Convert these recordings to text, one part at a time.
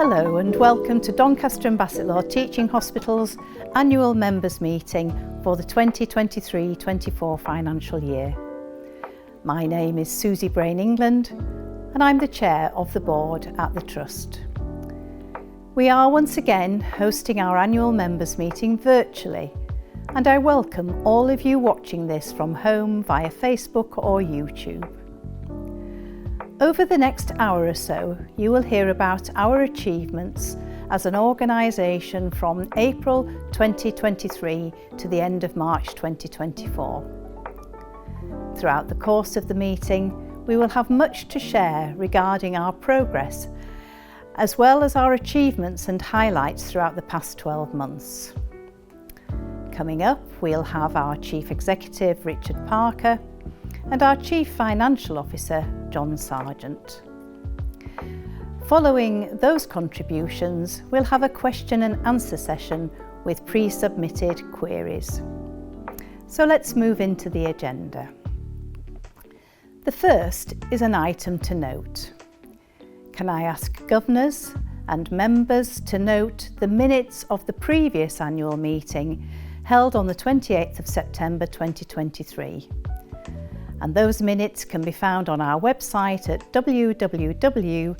Hello and welcome to Doncaster and Bassetlaw Teaching Hospital's annual members meeting for the 2023-24 financial year. My name is Suzy England and I'm the chair of the board at the Trust. We are once again hosting our annual members meeting virtually, and I welcome all of you watching this from home via Facebook or YouTube. Over the next hour or so, you will hear about our achievements as an organisation from April 2023 to the end of March 2024. Throughout the course of the meeting, we will have much to share regarding our progress, as well as our achievements and highlights throughout the past 12 months. Coming up, we'll have our Chief Executive, Richard Parker, and our Chief Financial Officer, John Sargeant. Following those contributions, we'll have a question and answer session with pre-submitted queries. So let's move into the agenda. The first is an item to note. Can I ask governors and members to note the minutes of the previous annual meeting held on the 28th of September 2023. And those minutes can be found on our website at www.dbth.nhs.uk.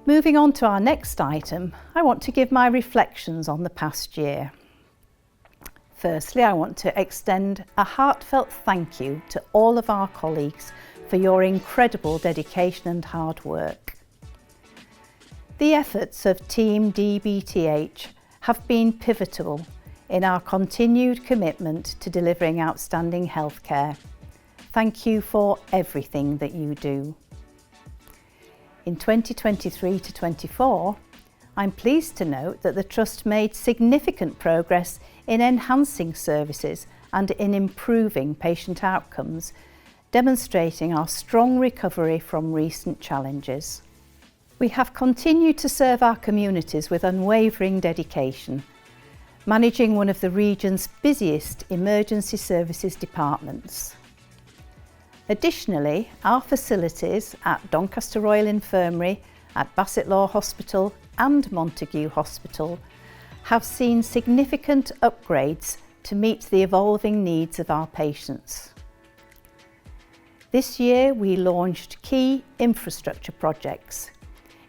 Moving on to our next item, I want to give my reflections on the past year. Firstly, I want to extend a heartfelt thank you to all of our colleagues for your incredible dedication and hard work. The efforts of Team DBTH have been pivotal in our continued commitment to delivering outstanding healthcare. Thank you for everything that you do. In 2023-24, I'm pleased to note that the Trust made significant progress in enhancing services and in improving patient outcomes, demonstrating our strong recovery from recent challenges. We have continued to serve our communities with unwavering dedication, managing one of the region's busiest emergency services departments. Additionally, our facilities at Doncaster Royal Infirmary, at Bassetlaw Hospital and Montague Hospital have seen significant upgrades to meet the evolving needs of our patients. This year we launched key infrastructure projects,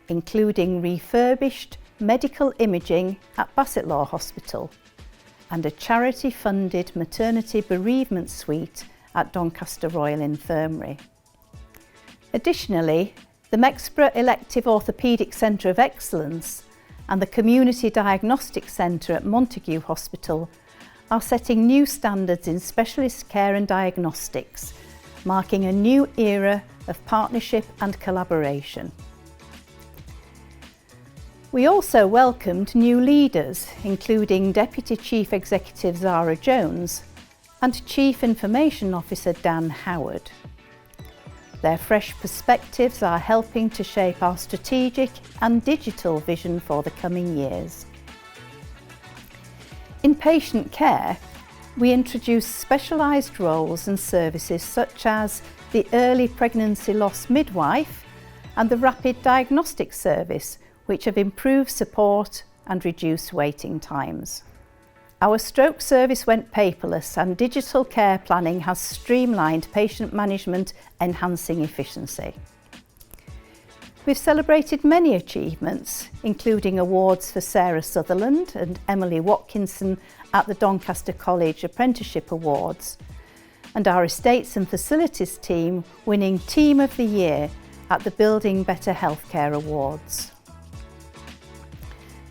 including refurbished medical imaging at Bassetlaw Hospital and a charity-funded maternity bereavement suite at Doncaster Royal Infirmary. Additionally, the Mexborough Elective Orthopaedic Centre of Excellence and the Community Diagnostic Centre at Montague Hospital are setting new standards in specialist care and diagnostics, marking a new era of partnership and collaboration. We also welcomed new leaders, including Deputy Chief Executive Zara Jones and Chief Information Officer Dan Howard. Their fresh perspectives are helping to shape our strategic and digital vision for the coming years. In patient care, we introduced specialised roles and services such as the Early Pregnancy Loss Midwife and the Rapid Diagnostic Service, which have improved support and reduced waiting times. Our stroke service went paperless and digital care planning has streamlined patient management, enhancing efficiency. We've celebrated many achievements, including awards for Sarah Sutherland and Emily Watkinson at the Doncaster College Apprenticeship Awards, and our Estates and Facilities team winning Team of the Year at the Building Better Healthcare Awards.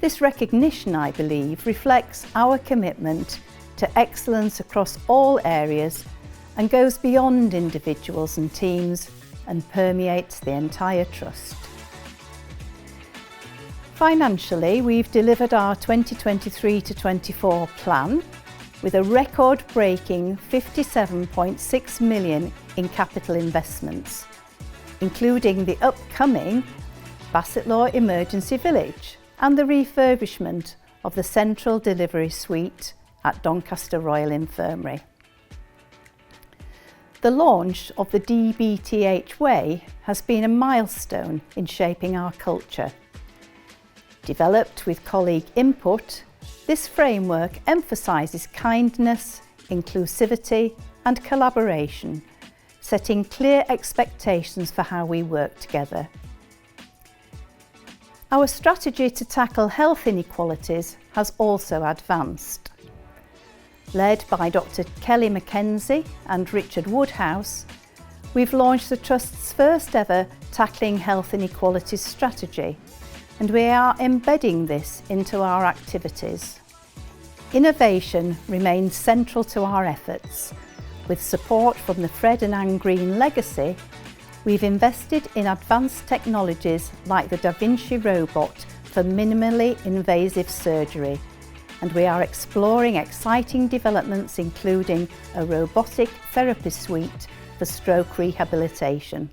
This recognition, I believe, reflects our commitment to excellence across all areas and goes beyond individuals and teams and permeates the entire Trust. Financially, we've delivered our 2023-24 plan with a record-breaking £57.6 million in capital investments, including the upcoming Bassetlaw Emergency Village and the refurbishment of the Central Delivery Suite at Doncaster Royal Infirmary. The launch of the DBTH way has been a milestone in shaping our culture. Developed with colleague input, this framework emphasises kindness, inclusivity and collaboration, setting clear expectations for how we work together. Our strategy to tackle health inequalities has also advanced. Led by Dr. Kelly Mackenzie and Richard Woodhouse, we've launched the Trust's first ever Tackling Health Inequalities strategy, and we are embedding this into our activities. Innovation remains central to our efforts. With support from the Fred and Anne Green legacy, we've invested in advanced technologies like the Da Vinci robot for minimally invasive surgery, and we are exploring exciting developments including a robotic therapy suite for stroke rehabilitation.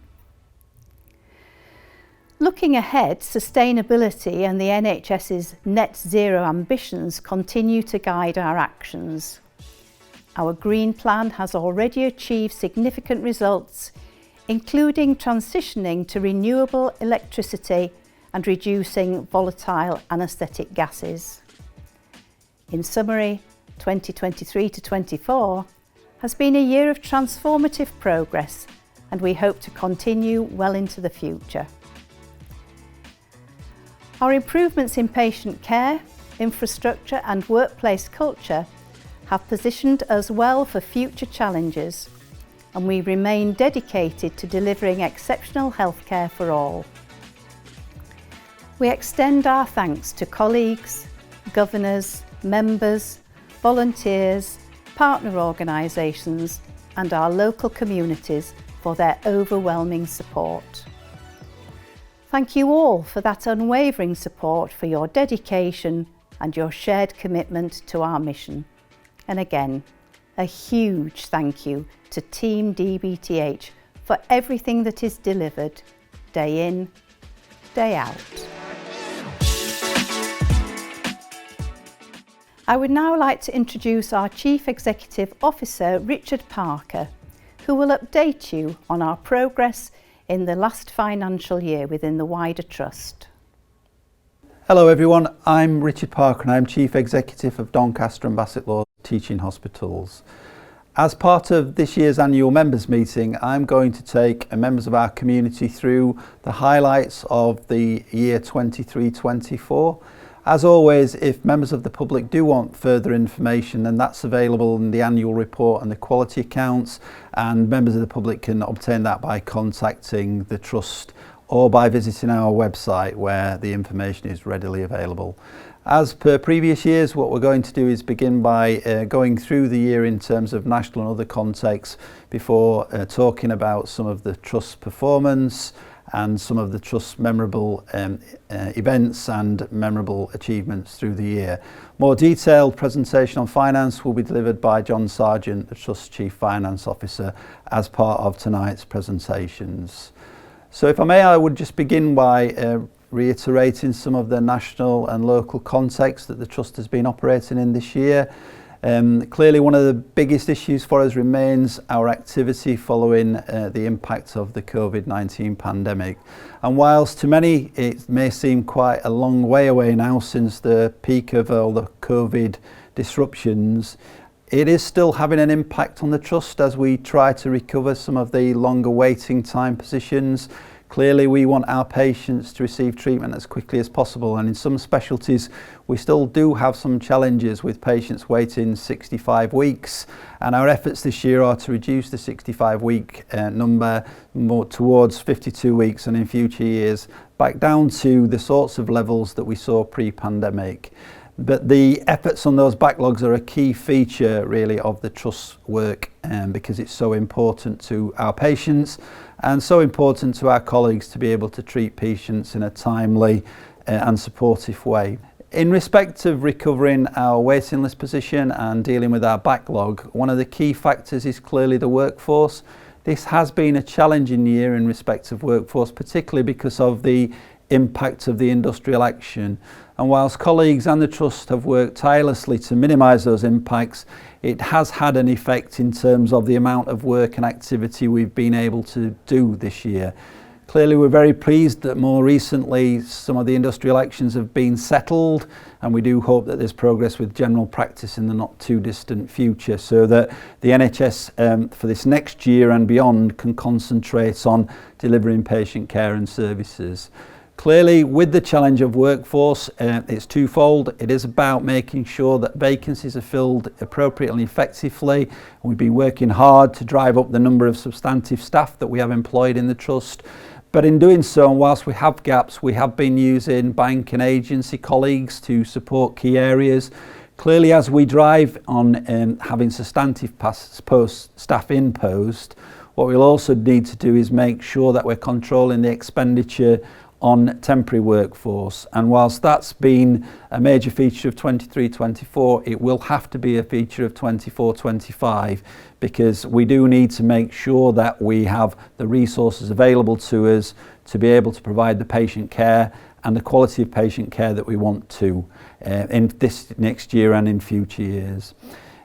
Looking ahead, sustainability and the NHS's net zero ambitions continue to guide our actions. Our Green Plan has already achieved significant results, including transitioning to renewable electricity and reducing volatile anaesthetic gases. In summary, 2023 to 24 has been a year of transformative progress, and we hope to continue well into the future. Our improvements in patient care, infrastructure and workplace culture have positioned us well for future challenges, and we remain dedicated to delivering exceptional healthcare for all. We extend our thanks to colleagues, governors, members, volunteers, partner organisations and our local communities for their overwhelming support. Thank you all for that unwavering support, for your dedication and your shared commitment to our mission. And again, a huge thank you to Team DBTH for everything that is delivered, day in, day out. I would now like to introduce our Chief Executive Officer, Richard Parker, who will update you on our progress in the last financial year within the wider Trust. Hello everyone, I'm Richard Parker and I'm Chief Executive of Doncaster and Bassetlaw Teaching Hospitals. As part of this year's annual members meeting, I'm going to take members of our community through the highlights of the year 23-24. As always, if members of the public do want further information, then that's available in the annual report and the quality accounts, and members of the public can obtain that by contacting the Trust or by visiting our website where the information is readily available. As per previous years, what we're going to do is begin by going through the year in terms of national and other contexts before talking about some of the Trust's performance and some of the Trust's memorable events and memorable achievements through the year. More detailed presentation on finance will be delivered by John Sargeant, the Trust's Chief Finance Officer, as part of tonight's presentations. So if I may, I would just begin by reiterating some of the national and local context that the Trust has been operating in this year. Clearly one of the biggest issues for us remains our activity following the impact of the COVID-19 pandemic. And whilst to many it may seem quite a long way away now since the peak of all the COVID disruptions, it is still having an impact on the Trust as we try to recover some of the longer waiting time positions. Clearly we want our patients to receive treatment as quickly as possible, and in some specialties we still do have some challenges with patients waiting 65 weeks, and our efforts this year are to reduce the 65-week number more towards 52 weeks, and in future years back down to the sorts of levels that we saw pre-pandemic. But the efforts on those backlogs are a key feature really of the Trust's work, because it's so important to our patients and so important to our colleagues to be able to treat patients in a timely and supportive way. In respect of recovering our waiting list position and dealing with our backlog, one of the key factors is clearly the workforce. This has been a challenging year in respect of workforce, particularly because of the impact of the industrial action. and whilst colleagues and the Trust have worked tirelessly to minimise those impacts, it has had an effect in terms of the amount of work and activity we've been able to do this year. Clearly, we're very pleased that more recently some of the industrial actions have been settled, and we do hope that there's progress with general practice in the not too distant future, so that the NHS for this next year and beyond can concentrate on delivering patient care and services. Clearly, with the challenge of workforce, it's twofold. It is about making sure that vacancies are filled appropriately and effectively. We've been working hard to drive up the number of substantive staff that we have employed in the Trust. But in doing so, and whilst we have gaps, we have been using bank and agency colleagues to support key areas. Clearly, as we drive on having substantive staff in post, what we'll also need to do is make sure that we're controlling the expenditure on temporary workforce, and whilst that's been a major feature of 23-24, it will have to be a feature of 24-25, because we do need to make sure that we have the resources available to us to be able to provide the patient care and the quality of patient care that we want to in this next year and in future years.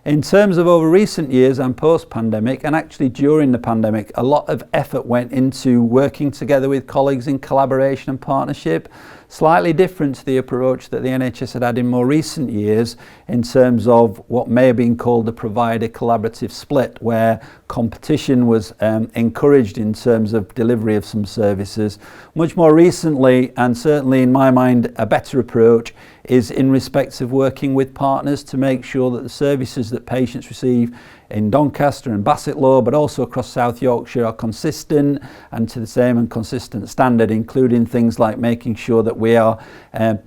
In terms of over recent years and post-pandemic, and actually during the pandemic, a lot of effort went into working together with colleagues in collaboration and partnership, slightly different to the approach that the NHS had in more recent years in terms of what may have been called the provider collaborative split, where competition was encouraged in terms of delivery of some services. Much more recently, and certainly in my mind a better approach, is in respect of working with partners to make sure that the services that patients receive in Doncaster and Bassetlaw, but also across South Yorkshire, are consistent and to the same and consistent standard, including things like making sure that we are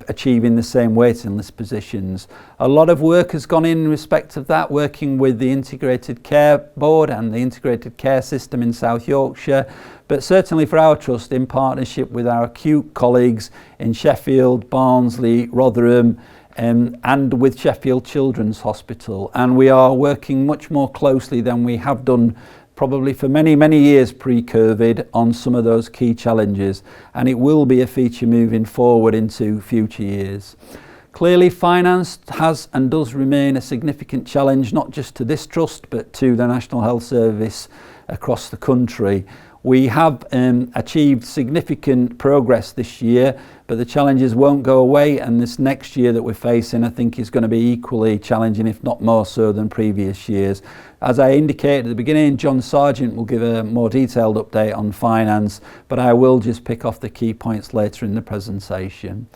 achieving the same waiting list positions. A lot of work has gone in respect of that, working with the Integrated Care Board and the Integrated Care System in South Yorkshire, but certainly for our Trust in partnership with our acute colleagues in Sheffield, Barnsley, Rotherham, and with Sheffield Children's Hospital. And we are working much more closely than we have done probably for many years pre-COVID on some of those key challenges, and it will be a feature moving forward into future years. Clearly, finance has and does remain a significant challenge, not just to this Trust but to the National Health Service across the country. We have achieved significant progress this year, but the challenges won't go away, and this next year that we're facing, I think, is going to be equally challenging, if not more so than previous years. As I indicated at the beginning, John Sargeant will give a more detailed update on finance, but I will just pick off the key points later in the presentation.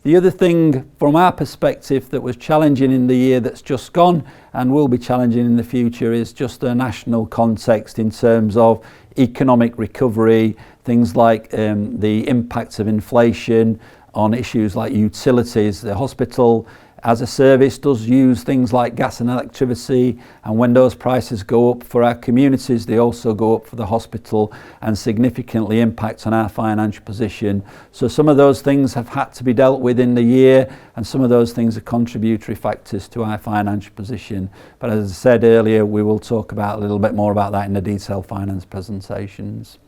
The other thing from our perspective that was challenging in the year that's just gone and will be challenging in the future is just the national context in terms of economic recovery, things like the impacts of inflation on issues like utilities. The hospital as a service does use things like gas and electricity, and when those prices go up for our communities, they also go up for the hospital and significantly impact on our financial position. So some of those things have had to be dealt with in the year, and some of those things are contributory factors to our financial position. But as I said earlier, we will talk about a little bit more about that in the detailed finance presentations.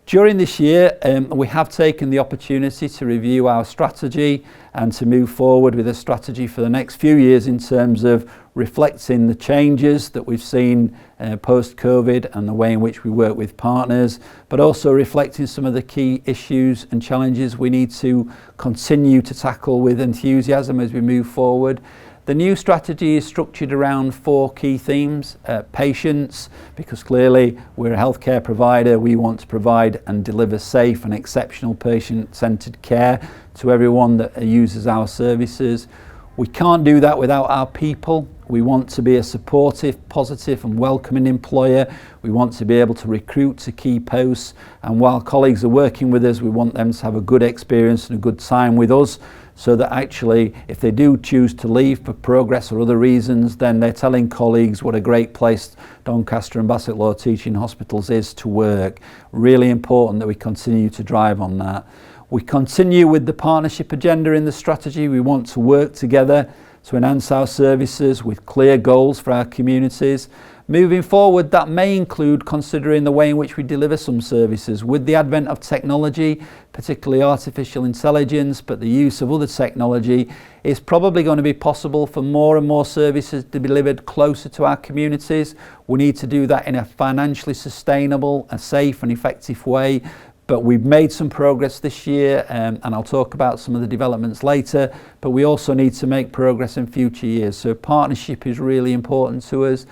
During this year, we have taken the opportunity to review our strategy and to move forward with a strategy for the next few years in terms of reflecting the changes that we've seen post-COVID and the way in which we work with partners, but also reflecting some of the key issues and challenges we need to continue to tackle with enthusiasm as we move forward. The new strategy is structured around 4 key themes. Patients, because clearly we're a healthcare provider, we want to provide and deliver safe and exceptional patient-centred care to everyone that uses our services. We can't do that without our people. We want to be a supportive, positive and welcoming employer. We want to be able to recruit to key posts, and while colleagues are working with us, we want them to have a good experience and a good time with us, so that actually if they do choose to leave for progress or other reasons, then they're telling colleagues what a great place Doncaster and Bassetlaw Teaching Hospitals is to work. Really important that we continue to drive on that. We continue with the partnership agenda in the strategy. We want to work together to enhance our services with clear goals for our communities, Moving forward, that may include considering the way in which we deliver some services. With the advent of technology, particularly artificial intelligence, but the use of other technology, it's probably going to be possible for more and more services to be delivered closer to our communities. We need to do that in a financially sustainable, a safe and effective way. But we've made some progress this year, and I'll talk about some of the developments later, but we also need to make progress in future years. So partnership is really important to us,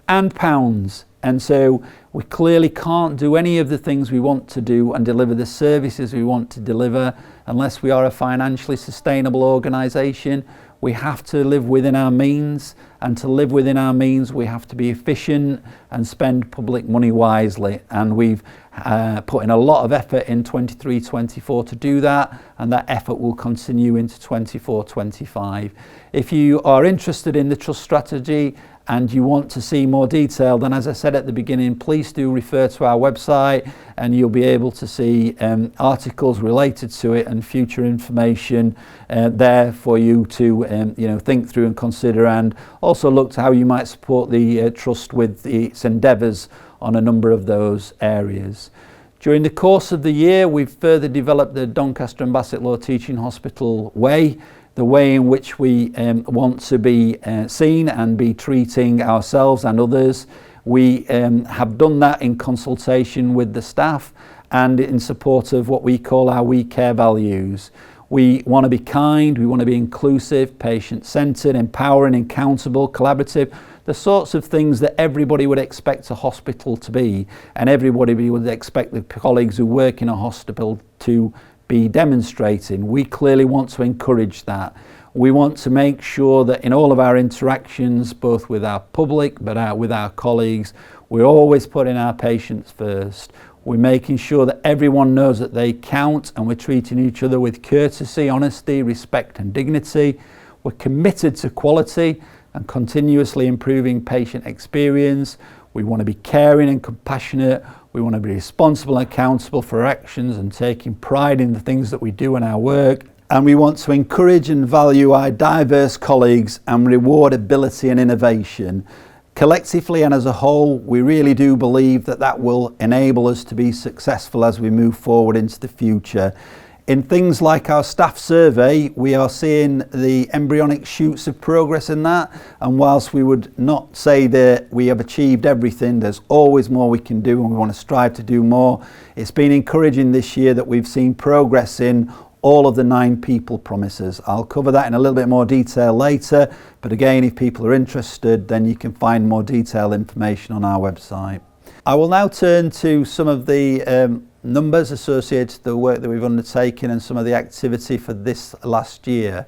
and pounds. And so we clearly can't do any of the things we want to do and deliver the services we want to deliver unless we are a financially sustainable organisation. We have to live within our means, and to live within our means we have to be efficient and spend public money wisely, and we've put in a lot of effort in 23-24 to do that, and that effort will continue into 24-25. If you are interested in the trust strategy and you want to see more detail, then as I said at the beginning, please do refer to our website, and you'll be able to see articles related to it and future information there for you to think through and consider, and also look to how you might support the trust with its endeavours on a number of those areas. During the course of the year, we've further developed the Doncaster and Bassetlaw Teaching Hospital way, the way in which we want to be seen and be treating ourselves and others. We have done that in consultation with the staff and in support of what we call our We Care values. We want to be kind, we want to be inclusive, patient-centred, empowering, accountable, collaborative, the sorts of things that everybody would expect a hospital to be, and everybody would expect the colleagues who work in a hospital to be demonstrating. We clearly want to encourage that. We want to make sure that in all of our interactions, both with our public but with our colleagues, we're always putting our patients first. We're making sure that everyone knows that they count, and we're treating each other with courtesy, honesty, respect and dignity. We're committed to quality and continuously improving patient experience. We want to be caring and compassionate. We want to be responsible and accountable for our actions and taking pride in the things that we do in our work. And we want to encourage and value our diverse colleagues and reward ability and innovation. Collectively and as a whole, we really do believe that that will enable us to be successful as we move forward into the future. In things like our staff survey, we are seeing the embryonic shoots of progress in that, and whilst we would not say that we have achieved everything, there's always more we can do and we want to strive to do more. It's been encouraging this year that we've seen progress in all of the 9 people promises. I'll cover that in a little bit more detail later, but again, if people are interested, then you can find more detailed information on our website. I will now turn to some of the numbers associated with the work that we've undertaken and some of the activity for this last year.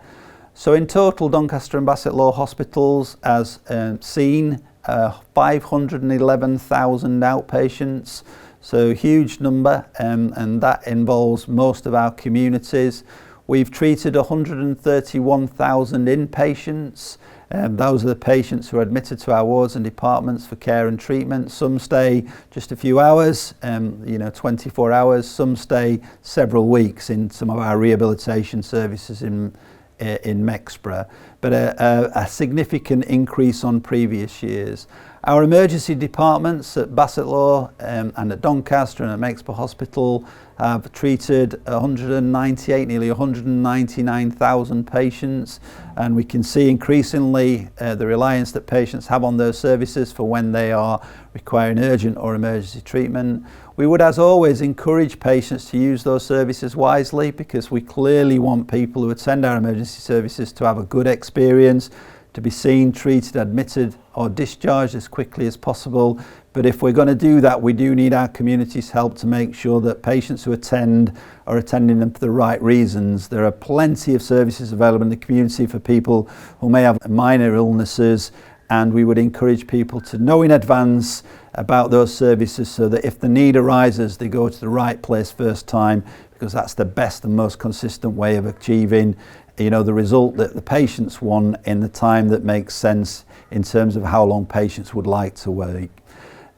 So in total, Doncaster and Bassetlaw hospitals has seen 511,000 outpatients, so a huge number, and that involves most of our communities. We've treated 131,000 inpatients. Those are the patients who are admitted to our wards and departments for care and treatment. Some stay just a few hours, 24 hours. Some stay several weeks in some of our rehabilitation services in Mexborough, but a significant increase on previous years. Our emergency departments at Bassetlaw and at Doncaster and at Mexborough Hospital have treated 198, nearly 199,000 patients, and we can see increasingly the reliance that patients have on those services for when they are requiring urgent or emergency treatment. We would, as always, encourage patients to use those services wisely, because we clearly want people who attend our emergency services to have a good experience, to be seen, treated, admitted or discharged as quickly as possible. But if we're going to do that, we do need our community's help to make sure that patients who attend are attending them for the right reasons. There are plenty of services available in the community for people who may have minor illnesses, and we would encourage people to know in advance about those services so that if the need arises, they go to the right place first time, because that's the best and most consistent way of achieving the result that the patients want in the time that makes sense in terms of how long patients would like to wait.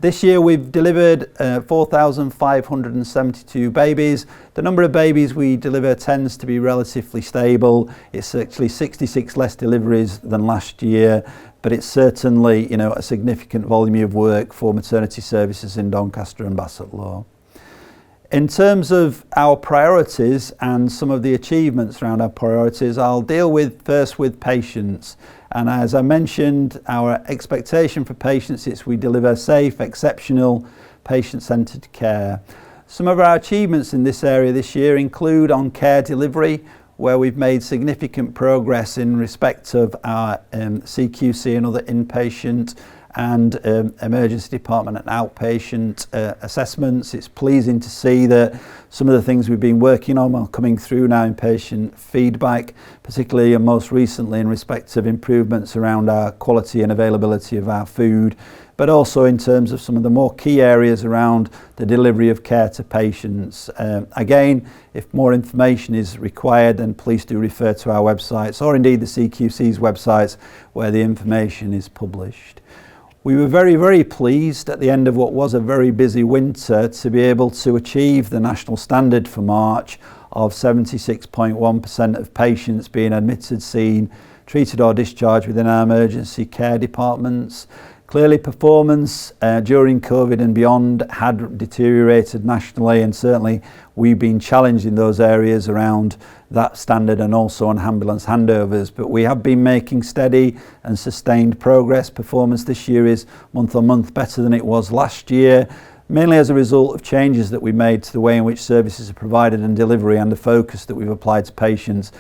This year we've delivered 4,572 babies. The number of babies we deliver tends to be relatively stable. It's actually 66 less deliveries than last year, but it's certainly, you know, a significant volume of work for maternity services in Doncaster and Bassetlaw. In terms of our priorities and some of the achievements around our priorities, I'll deal with first with patients. And as I mentioned, our expectation for patients is we deliver safe, exceptional, patient-centred care. Some of our achievements in this area this year include on care delivery, where we've made significant progress in respect of our CQC and other inpatient and emergency department and outpatient assessments. It's pleasing to see that some of the things we've been working on are coming through now in patient feedback, particularly and most recently in respect of improvements around our quality and availability of our food, but also in terms of some of the more key areas around the delivery of care to patients. Again, if more information is required, then please do refer to our websites or indeed the CQC's websites where the information is published. We were very, very pleased at the end of what was a very busy winter to be able to achieve the national standard for March of 76.1% of patients being admitted, seen, treated or discharged within our emergency care departments. Clearly performance during COVID and beyond had deteriorated nationally, and certainly we've been challenged in those areas around that standard and also on ambulance handovers, but we have been making steady and sustained progress. Performance this year is month on month better than it was last year, mainly as a result of changes that we made to the way in which services are provided and delivery and the focus that we've applied to patients.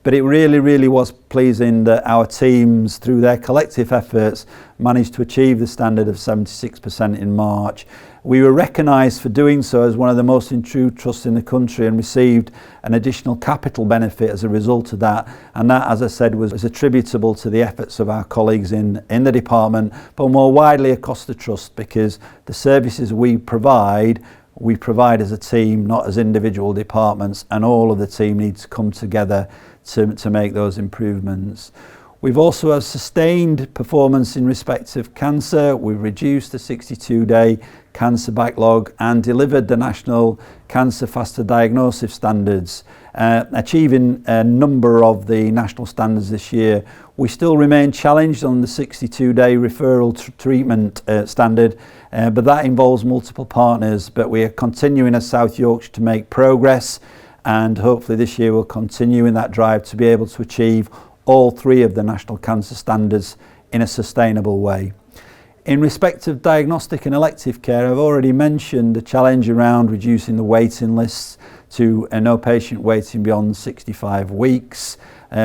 But it really was pleasing that our teams, through their collective efforts, managed to achieve the standard of 76% in March. We were recognised for doing so as one of the most improved trusts in the country and received an additional capital benefit as a result of that. And that, as I said, was attributable to the efforts of our colleagues in the department, but more widely across the trust, because the services we provide as a team, not as individual departments, and all of the team needs to come together to make those improvements. We've also had sustained performance in respect of cancer. We've reduced the 62-day cancer backlog and delivered the national cancer faster diagnosis standards, achieving a number of the national standards this year. We still remain challenged on the 62-day referral treatment standard, but that involves multiple partners. But we are continuing as South Yorkshire to make progress, and hopefully this year we'll continue in that drive to be able to achieve all three of the national cancer standards in a sustainable way. In respect of diagnostic and elective care, I've already mentioned the challenge around reducing the waiting lists to no patient waiting beyond 65 weeks.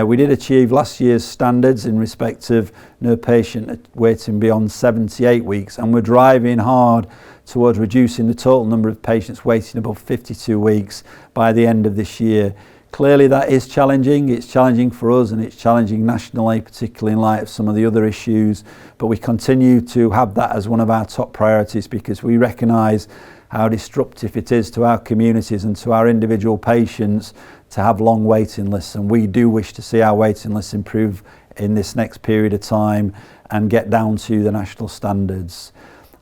We did achieve last year's standards in respect of no patient waiting beyond 78 weeks, and we're driving hard towards reducing the total number of patients waiting above 52 weeks by the end of this year. Clearly that is challenging. It's challenging for us and it's challenging nationally, particularly in light of some of the other issues, but we continue to have that as one of our top priorities because we recognise how disruptive it is to our communities and to our individual patients to have long waiting lists, and we do wish to see our waiting lists improve in this next period of time and get down to the national standards.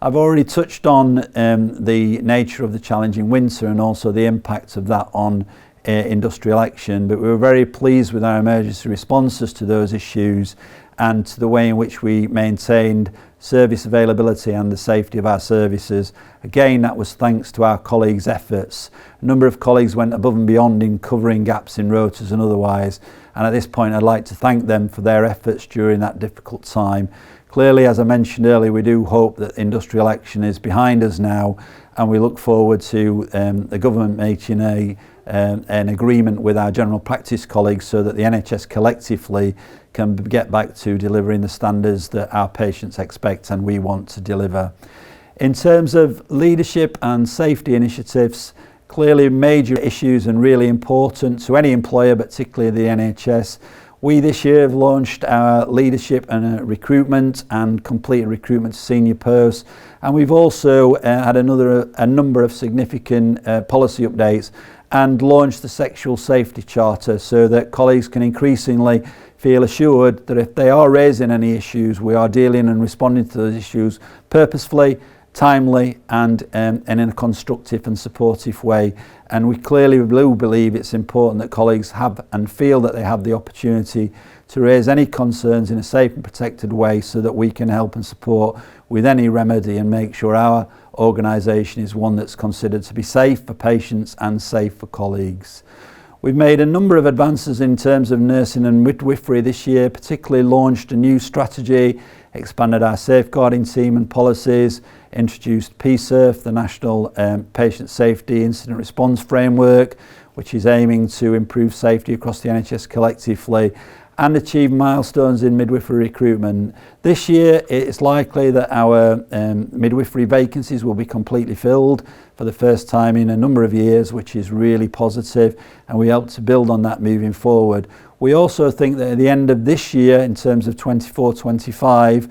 I've already touched on the nature of the challenging winter and also the impact of that on industrial action, but we were very pleased with our emergency responses to those issues and to the way in which we maintained service availability and the safety of our services. Again, that was thanks to our colleagues' efforts. A number of colleagues went above and beyond in covering gaps in rotas and otherwise, and at this point I'd like to thank them for their efforts during that difficult time. Clearly, as I mentioned earlier, we do hope that industrial action is behind us now, and we look forward to the government making an agreement with our general practice colleagues so that the NHS collectively can get back to delivering the standards that our patients expect and we want to deliver. In terms of leadership and safety initiatives, clearly major issues and really important to any employer, but particularly the NHS. We this year have launched our leadership and recruitment and completed recruitment to senior posts, and we've also had a number of significant policy updates and launched the Sexual Safety Charter so that colleagues can increasingly feel assured that if they are raising any issues, we are dealing and responding to those issues purposefully, timely and in a constructive and supportive way. And we clearly do believe it's important that colleagues have and feel that they have the opportunity to raise any concerns in a safe and protected way, so that we can help and support with any remedy and make sure our organisation is one that's considered to be safe for patients and safe for colleagues. We've made a number of advances in terms of nursing and midwifery this year, particularly launched a new strategy, expanded our safeguarding team and policies, introduced PSERF, the National Patient Safety Incident Response Framework, which is aiming to improve safety across the NHS collectively, and achieve milestones in midwifery recruitment. This year it's likely that our midwifery vacancies will be completely filled for the first time in a number of years, which is really positive, and we hope to build on that moving forward. We also think that at the end of this year, in terms of 24-25,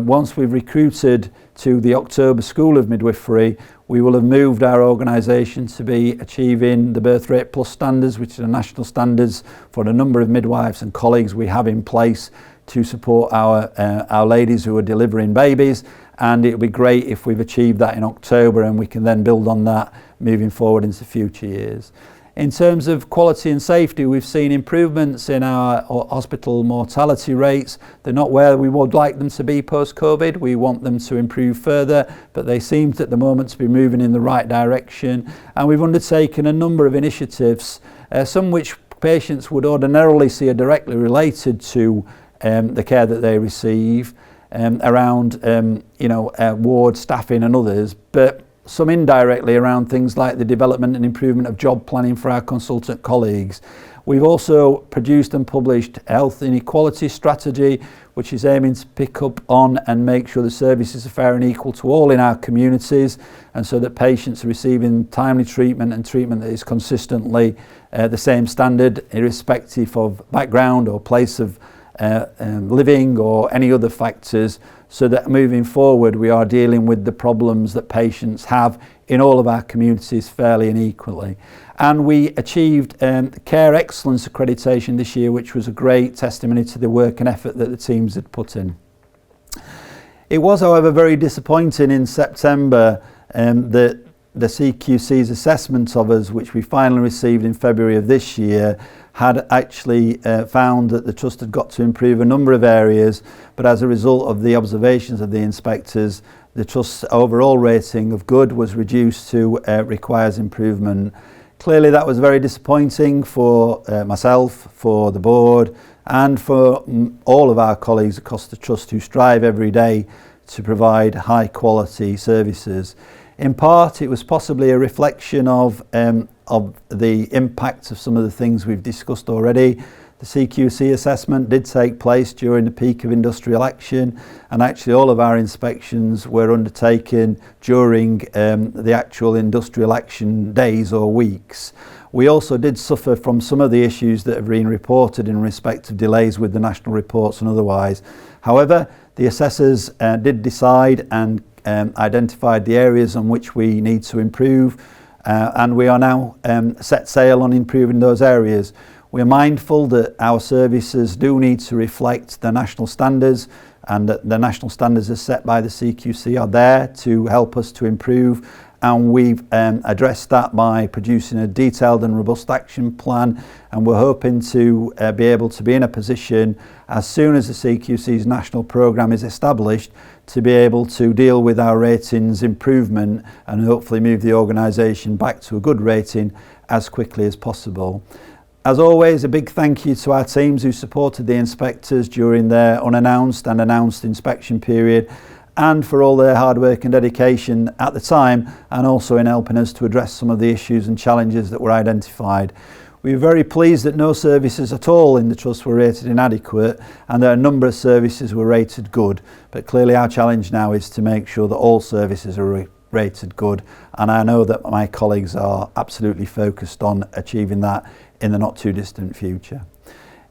once we've recruited to the October School of Midwifery, we will have moved our organisation to be achieving the Birth Rate Plus standards, which are the national standards for a number of midwives and colleagues we have in place to support our ladies who are delivering babies. And it would be great if we've achieved that in October, and we can then build on that moving forward into future years. In terms of quality and safety, we've seen improvements in our hospital mortality rates. They're not where we would like them to be post-COVID. We want them to improve further, but they seem at the moment to be moving in the right direction. And we've undertaken a number of initiatives, some which patients would ordinarily see are directly related to the care that they receive, around ward staffing and others, but some indirectly around things like the development and improvement of job planning for our consultant colleagues. We've also produced and published Health Inequality Strategy, which is aiming to pick up on and make sure the services are fair and equal to all in our communities, and so that patients are receiving timely treatment and treatment that is consistently the same standard, irrespective of background or place of living or any other factors, so that moving forward we are dealing with the problems that patients have in all of our communities fairly and equally. And we achieved Care Excellence accreditation this year, which was a great testimony to the work and effort that the teams had put in. It was, however, very disappointing in September that the CQC's assessment of us, which we finally received in February of this year, had actually found that the Trust had got to improve a number of areas, but as a result of the observations of the inspectors, the Trust's overall rating of good was reduced to requires improvement. Clearly that was very disappointing for myself, for the board, and for all of our colleagues across the Trust who strive every day to provide high quality services. In part, it was possibly a reflection of the impact of some of the things we've discussed already. The CQC assessment did take place during the peak of industrial action, and actually all of our inspections were undertaken during the actual industrial action days or weeks. We also did suffer from some of the issues that have been reported in respect of delays with the national reports and otherwise. However, the assessors did decide and identified the areas on which we need to improve, and we are now set sail on improving those areas. We're mindful that our services do need to reflect the national standards, and that the national standards as set by the CQC are there to help us to improve, and we've addressed that by producing a detailed and robust action plan, and we're hoping to be able to be in a position as soon as the CQC's national programme is established to be able to deal with our ratings improvement and hopefully move the organisation back to a good rating as quickly as possible. As always, a big thank you to our teams who supported the inspectors during their unannounced and announced inspection period, and for all their hard work and dedication at the time, and also in helping us to address some of the issues and challenges that were identified. We were very pleased that no services at all in the Trust were rated inadequate, and that a number of services were rated good, but clearly our challenge now is to make sure that all services are rated good, and I know that my colleagues are absolutely focused on achieving that in the not too distant future.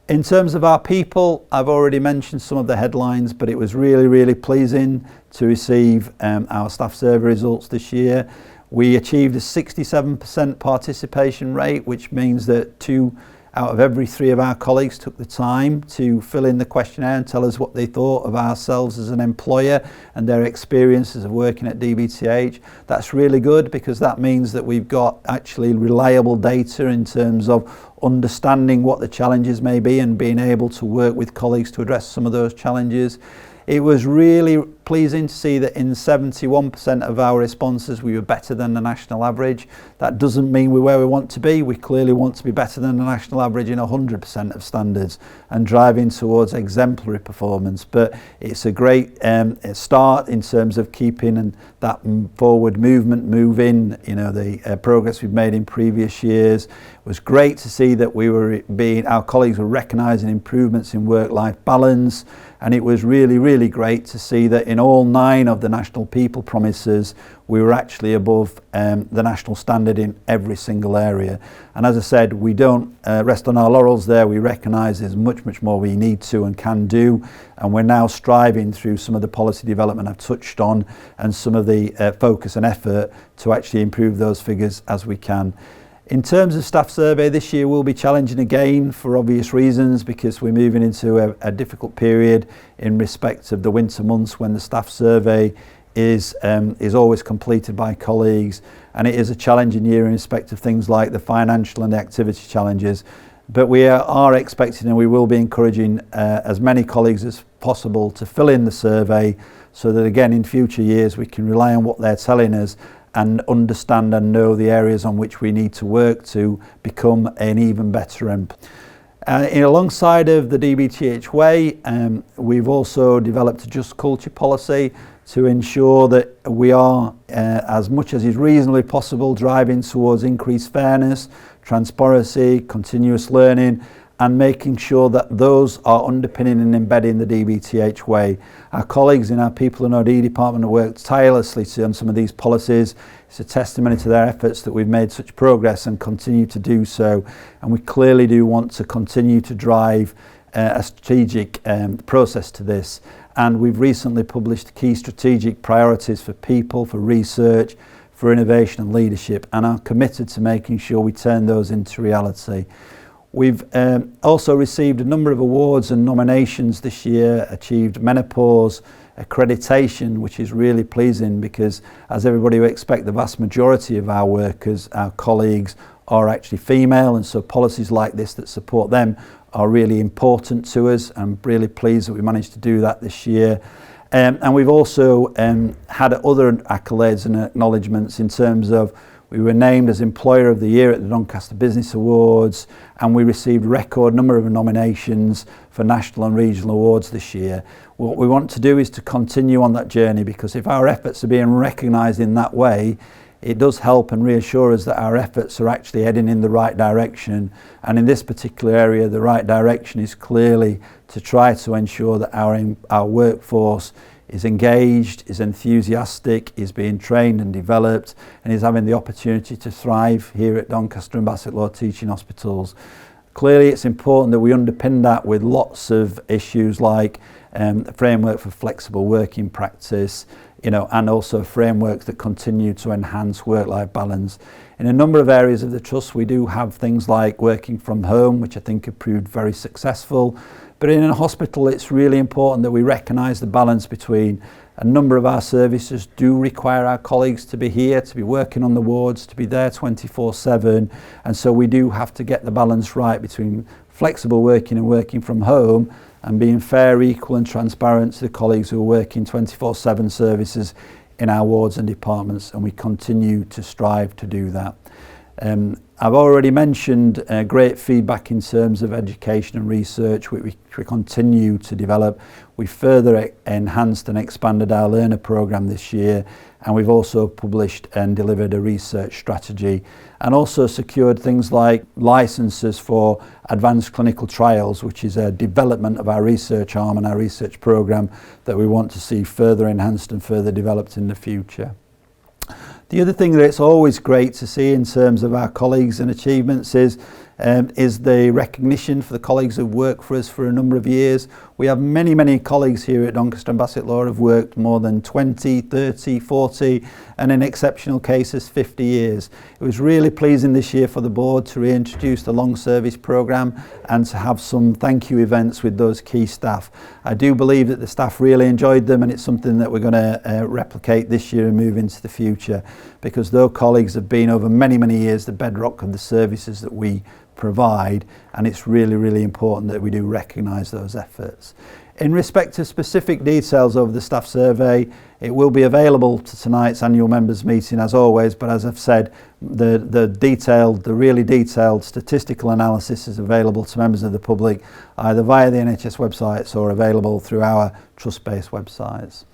In terms of our people, I've already mentioned some of the headlines, but it was really pleasing to receive our staff survey results this year. We achieved a 67% participation rate, which means that 2 out of every 3 of our colleagues took the time to fill in the questionnaire and tell us what they thought of ourselves as an employer and their experiences of working at DBTH. That's really good, because that means that we've got actually reliable data in terms of understanding what the challenges may be and being able to work with colleagues to address some of those challenges. It was really pleasing to see that in 71% of our responses we were better than the national average. That doesn't mean we're where we want to be. We clearly want to be better than the national average in 100% of standards and driving towards exemplary performance. But it's a great start in terms of keeping that forward movement moving. You know, the progress we've made in previous years. It was great to see that our colleagues were recognising improvements in work-life balance, and it was really great to see that in all 9 of the national people promises we were actually above the national standard in every single area. And as I said, we don't rest on our laurels there. We recognise there's much more we need to and can do, and we're now striving through some of the policy development I've touched on and some of the focus and effort to actually improve those figures as we can. In terms of staff survey, this year will be challenging again for obvious reasons, because we're moving into a difficult period in respect of the winter months when the staff survey is always completed by colleagues, and it is a challenging year in respect of things like the financial and the activity challenges. But we are expecting, and we will be encouraging as many colleagues as possible to fill in the survey, so that again in future years we can rely on what they're telling us and understand and know the areas on which we need to work to become an even better employer. Alongside of the DBTH way, we've also developed a just culture policy to ensure that we are, as much as is reasonably possible, driving towards increased fairness, transparency, continuous learning, and making sure that those are underpinning and embedding the DBTH way. Our colleagues in our People and OD department have worked tirelessly on some of these policies. It's a testimony to their efforts that we've made such progress and continue to do so. And we clearly do want to continue to drive a strategic process to this. And we've recently published key strategic priorities for people, for research, for innovation and leadership, and are committed to making sure we turn those into reality. We've also received a number of awards and nominations this year, achieved menopause accreditation, which is really pleasing, because as everybody would expect, the vast majority of our workers, our colleagues, are actually female, and so policies like this that support them are really important to us. I'm really pleased that we managed to do that this year. And we've also had other accolades and acknowledgements in terms of we were named as Employer of the Year at the Doncaster Business Awards, and we received a record number of nominations for national and regional awards this year. What we want to do is to continue on that journey, because if our efforts are being recognised in that way, it does help and reassure us that our efforts are actually heading in the right direction. And in this particular area, the right direction is clearly to try to ensure that our workforce is engaged, is enthusiastic, is being trained and developed, and is having the opportunity to thrive here at Doncaster and Bassetlaw Teaching Hospitals. Clearly it's important that we underpin that with lots of issues like a framework for flexible working practice, and also frameworks that continue to enhance work-life balance. In a number of areas of the Trust, we do have things like working from home, which I think have proved very successful. But in a hospital, it's really important that we recognise the balance between a number of our services do require our colleagues to be here, to be working on the wards, to be there 24/7. And so we do have to get the balance right between flexible working and working from home, and being fair, equal and transparent to the colleagues who are working 24/7 services in our wards and departments, and we continue to strive to do that. I've already mentioned great feedback in terms of education and research, which we continue to develop. We further enhanced and expanded our learner programme this year, and we've also published and delivered a research strategy, and also secured things like licenses for advanced clinical trials, which is a development of our research arm and our research programme that we want to see further enhanced and further developed in the future. The other thing that it's always great to see in terms of our colleagues and achievements is the recognition for the colleagues who've worked for us for a number of years. We have many colleagues here at Doncaster and Bassett Law who have worked more than 20, 30, 40 and in exceptional cases 50 years. It was really pleasing this year for the board to reintroduce the long service programme and to have some thank you events with those key staff. I do believe that the staff really enjoyed them, and it's something that we're going to replicate this year and move into the future, because those colleagues have been over many years the bedrock of the services that we provide, and it's really important that we do recognise those efforts. In respect to specific details over the staff survey, it will be available to tonight's annual members meeting as always, but as I've said, the really detailed statistical analysis is available to members of the public either via the NHS websites or available through our trust-based websites.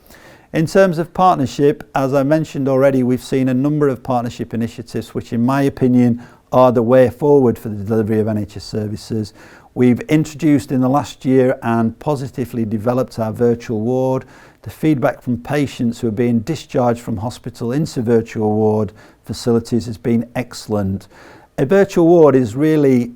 In terms of partnership, as I mentioned already, we've seen a number of partnership initiatives which in my opinion are the way forward for the delivery of NHS services. We've introduced in the last year and positively developed our virtual ward. The feedback from patients who are being discharged from hospital into virtual ward facilities has been excellent. A virtual ward is really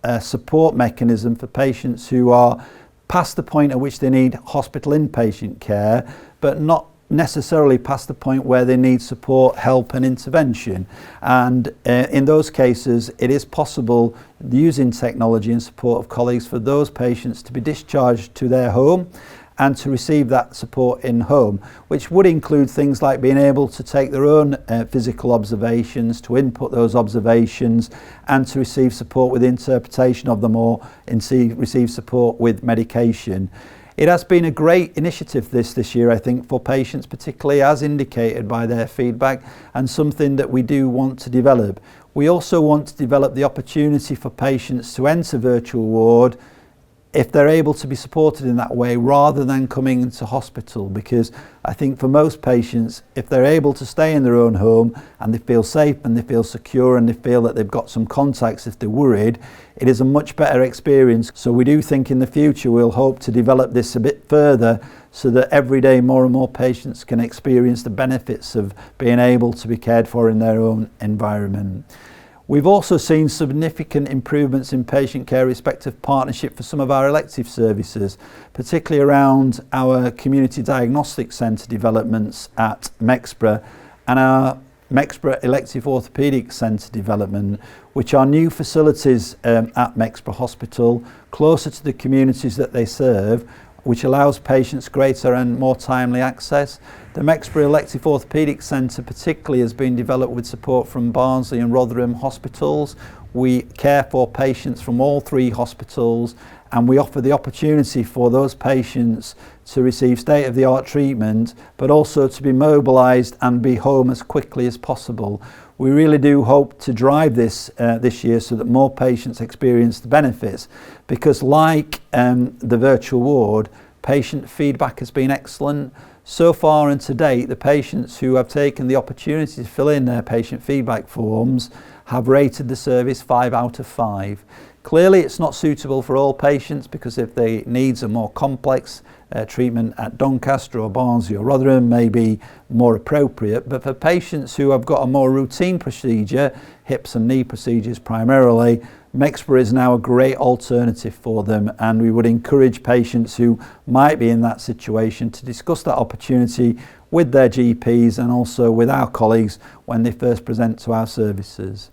a support mechanism for patients who are past the point at which they need hospital inpatient care, but not necessarily past the point where they need support, help and intervention. And in those cases it is possible, using technology and support of colleagues, for those patients to be discharged to their home and to receive that support in home, which would include things like being able to take their own physical observations, to input those observations and to receive support with interpretation of them, or receive support with medication. It has been a great initiative this year, I think, for patients, particularly as indicated by their feedback, and something that we do want to develop. We also want to develop the opportunity for patients to enter virtual ward if they're able to be supported in that way rather than coming into hospital, because I think for most patients, if they're able to stay in their own home and they feel safe and they feel secure and they feel that they've got some contacts if they're worried, it is a much better experience. So we do think in the future we'll hope to develop this a bit further so that every day more and more patients can experience the benefits of being able to be cared for in their own environment. We've also seen significant improvements in patient care respective partnership for some of our elective services, particularly around our community diagnostic centre developments at Mexborough and our Mexborough Elective Orthopaedic Centre development, which are new facilities at Mexborough Hospital, closer to the communities that they serve, which allows patients greater and more timely access. The Mexborough Elective Orthopaedic Centre particularly has been developed with support from Barnsley and Rotherham hospitals. We care for patients from all three hospitals, and we offer the opportunity for those patients to receive state-of-the-art treatment, but also to be mobilised and be home as quickly as possible. We really do hope to drive this this year so that more patients experience the benefits, because like the virtual ward, patient feedback has been excellent. So far and to date, the patients who have taken the opportunity to fill in their patient feedback forms have rated the service 5 out of 5. Clearly it's not suitable for all patients, because if their needs are more complex, treatment at Doncaster or Barnsley or Rotherham may be more appropriate, but for patients who have got a more routine procedure, hips and knee procedures primarily, Mexborough is now a great alternative for them, and we would encourage patients who might be in that situation to discuss that opportunity with their GPs and also with our colleagues when they first present to our services.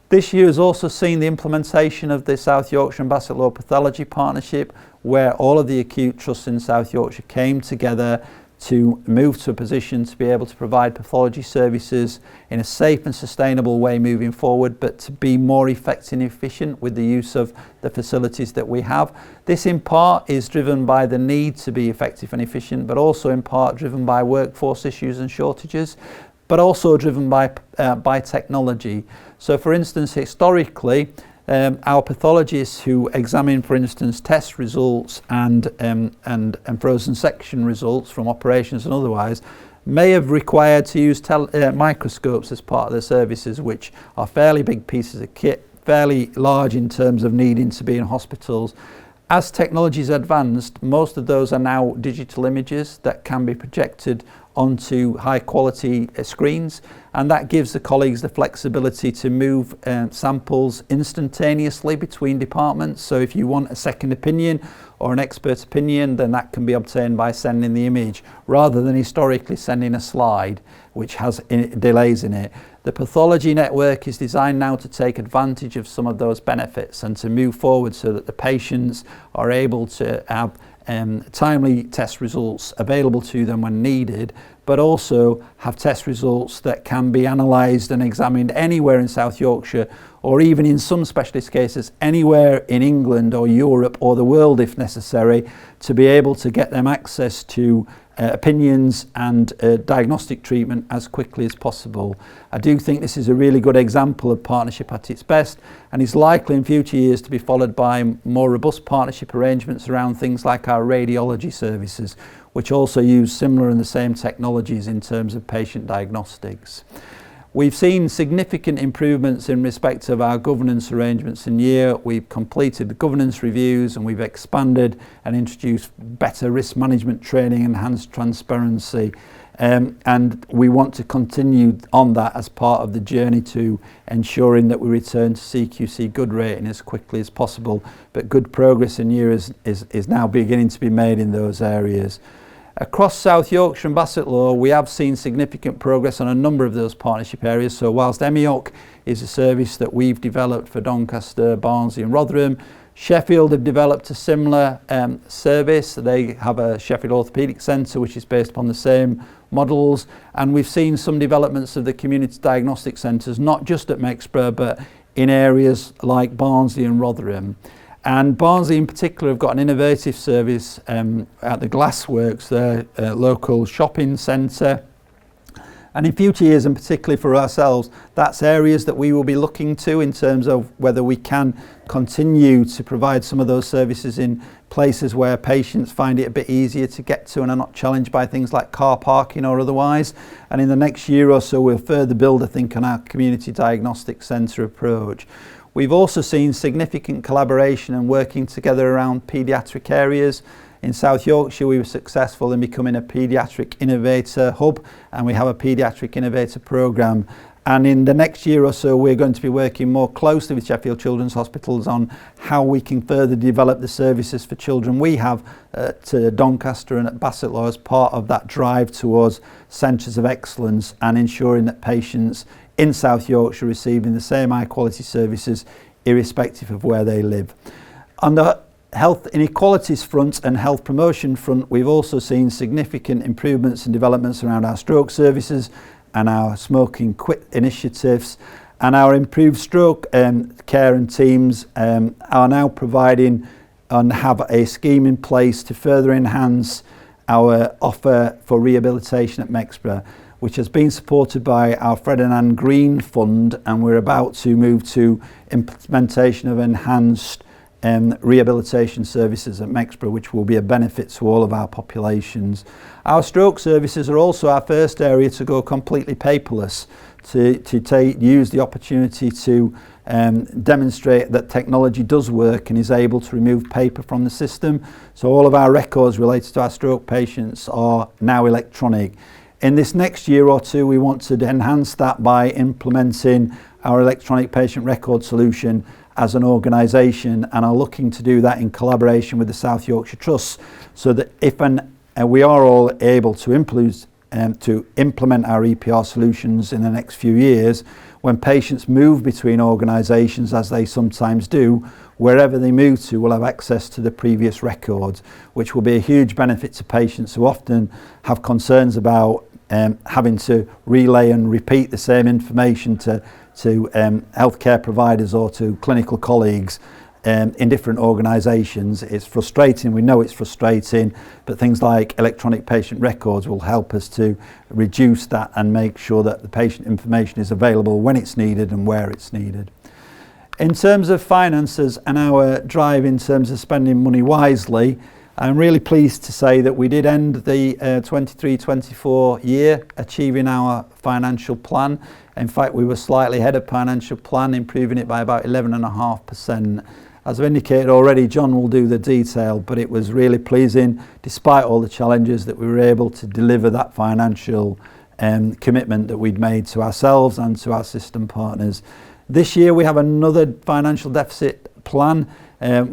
This year has also seen the implementation of the South Yorkshire and Bassett Law Pathology Partnership, where all of the acute trusts in South Yorkshire came together to move to a position to be able to provide pathology services in a safe and sustainable way moving forward, but to be more effective and efficient with the use of the facilities that we have. This in part is driven by the need to be effective and efficient, but also in part driven by workforce issues and shortages, but also driven by technology. So for instance, historically, our pathologists who examine, for instance, test results and frozen section results from operations and otherwise, may have required to use microscopes as part of their services, which are fairly big pieces of kit, fairly large in terms of needing to be in hospitals. As technology has advanced, most of those are now digital images that can be projected onto high quality screens, and that gives the colleagues the flexibility to move samples instantaneously between departments. So if you want a second opinion or an expert opinion, then that can be obtained by sending the image rather than historically sending a slide which has delays in it. The pathology network is designed now to take advantage of some of those benefits and to move forward so that the patients are able to have timely test results available to them when needed, but also have test results that can be analysed and examined anywhere in South Yorkshire, or even in some specialist cases anywhere in England or Europe or the world if necessary, to be able to get them access to opinions and diagnostic treatment as quickly as possible. I do think this is a really good example of partnership at its best, and is likely in future years to be followed by more robust partnership arrangements around things like our radiology services, which also use similar and the same technologies in terms of patient diagnostics. We've seen significant improvements in respect of our governance arrangements in year. We've completed the governance reviews and we've expanded and introduced better risk management training, enhanced transparency, and we want to continue on that as part of the journey to ensuring that we return to CQC good rating as quickly as possible. But good progress in year is now beginning to be made in those areas. Across South Yorkshire and Bassetlaw, we have seen significant progress on a number of those partnership areas. So whilst EMIOC is a service that we've developed for Doncaster, Barnsley and Rotherham, Sheffield have developed a similar service. They have a Sheffield Orthopaedic Centre which is based upon the same models, and we've seen some developments of the community diagnostic centres, not just at Mexborough but in areas like Barnsley and Rotherham. And Barnsley in particular have got an innovative service at the Glassworks, their local shopping centre. And in future years, and particularly for ourselves, that's areas that we will be looking to in terms of whether we can continue to provide some of those services in places where patients find it a bit easier to get to and are not challenged by things like car parking or otherwise. And in the next year or so, we'll further build, I think, on our community diagnostic centre approach. We've also seen significant collaboration and working together around paediatric areas. In South Yorkshire, we were successful in becoming a paediatric innovator hub, and we have a paediatric innovator programme. And in the next year or so, we're going to be working more closely with Sheffield Children's Hospitals on how we can further develop the services for children we have at Doncaster and at Bassetlaw as part of that drive towards centres of excellence and ensuring that patients in South Yorkshire receiving the same high quality services irrespective of where they live. On the health inequalities front and health promotion front, we've also seen significant improvements and developments around our stroke services and our smoking quit initiatives, and our improved stroke care and teams are now providing and have a scheme in place to further enhance our offer for rehabilitation at Mexborough, which has been supported by our Fred and Anne Green Fund, and we're about to move to implementation of enhanced rehabilitation services at Mexborough, which will be a benefit to all of our populations. Our stroke services are also our first area to go completely paperless, to use the opportunity to demonstrate that technology does work and is able to remove paper from the system. So all of our records related to our stroke patients are now electronic. In this next year or two, we want to enhance that by implementing our electronic patient record solution as an organisation, and are looking to do that in collaboration with the South Yorkshire Trusts, so that if we are all able to implement our EPR solutions in the next few years, when patients move between organisations, as they sometimes do, wherever they move to will have access to the previous records, which will be a huge benefit to patients who often have concerns about having to relay and repeat the same information to healthcare providers or to clinical colleagues in different organisations. It's frustrating, we know it's frustrating, but things like electronic patient records will help us to reduce that and make sure that the patient information is available when it's needed and where it's needed. In terms of finances and our drive in terms of spending money wisely, I'm really pleased to say that we did end the 23-24 year achieving our financial plan. In fact, we were slightly ahead of financial plan, improving it by about 11.5%. As I've indicated already, John will do the detail, but it was really pleasing, despite all the challenges, that we were able to deliver that financial commitment that we'd made to ourselves and to our system partners. This year we have another financial deficit plan,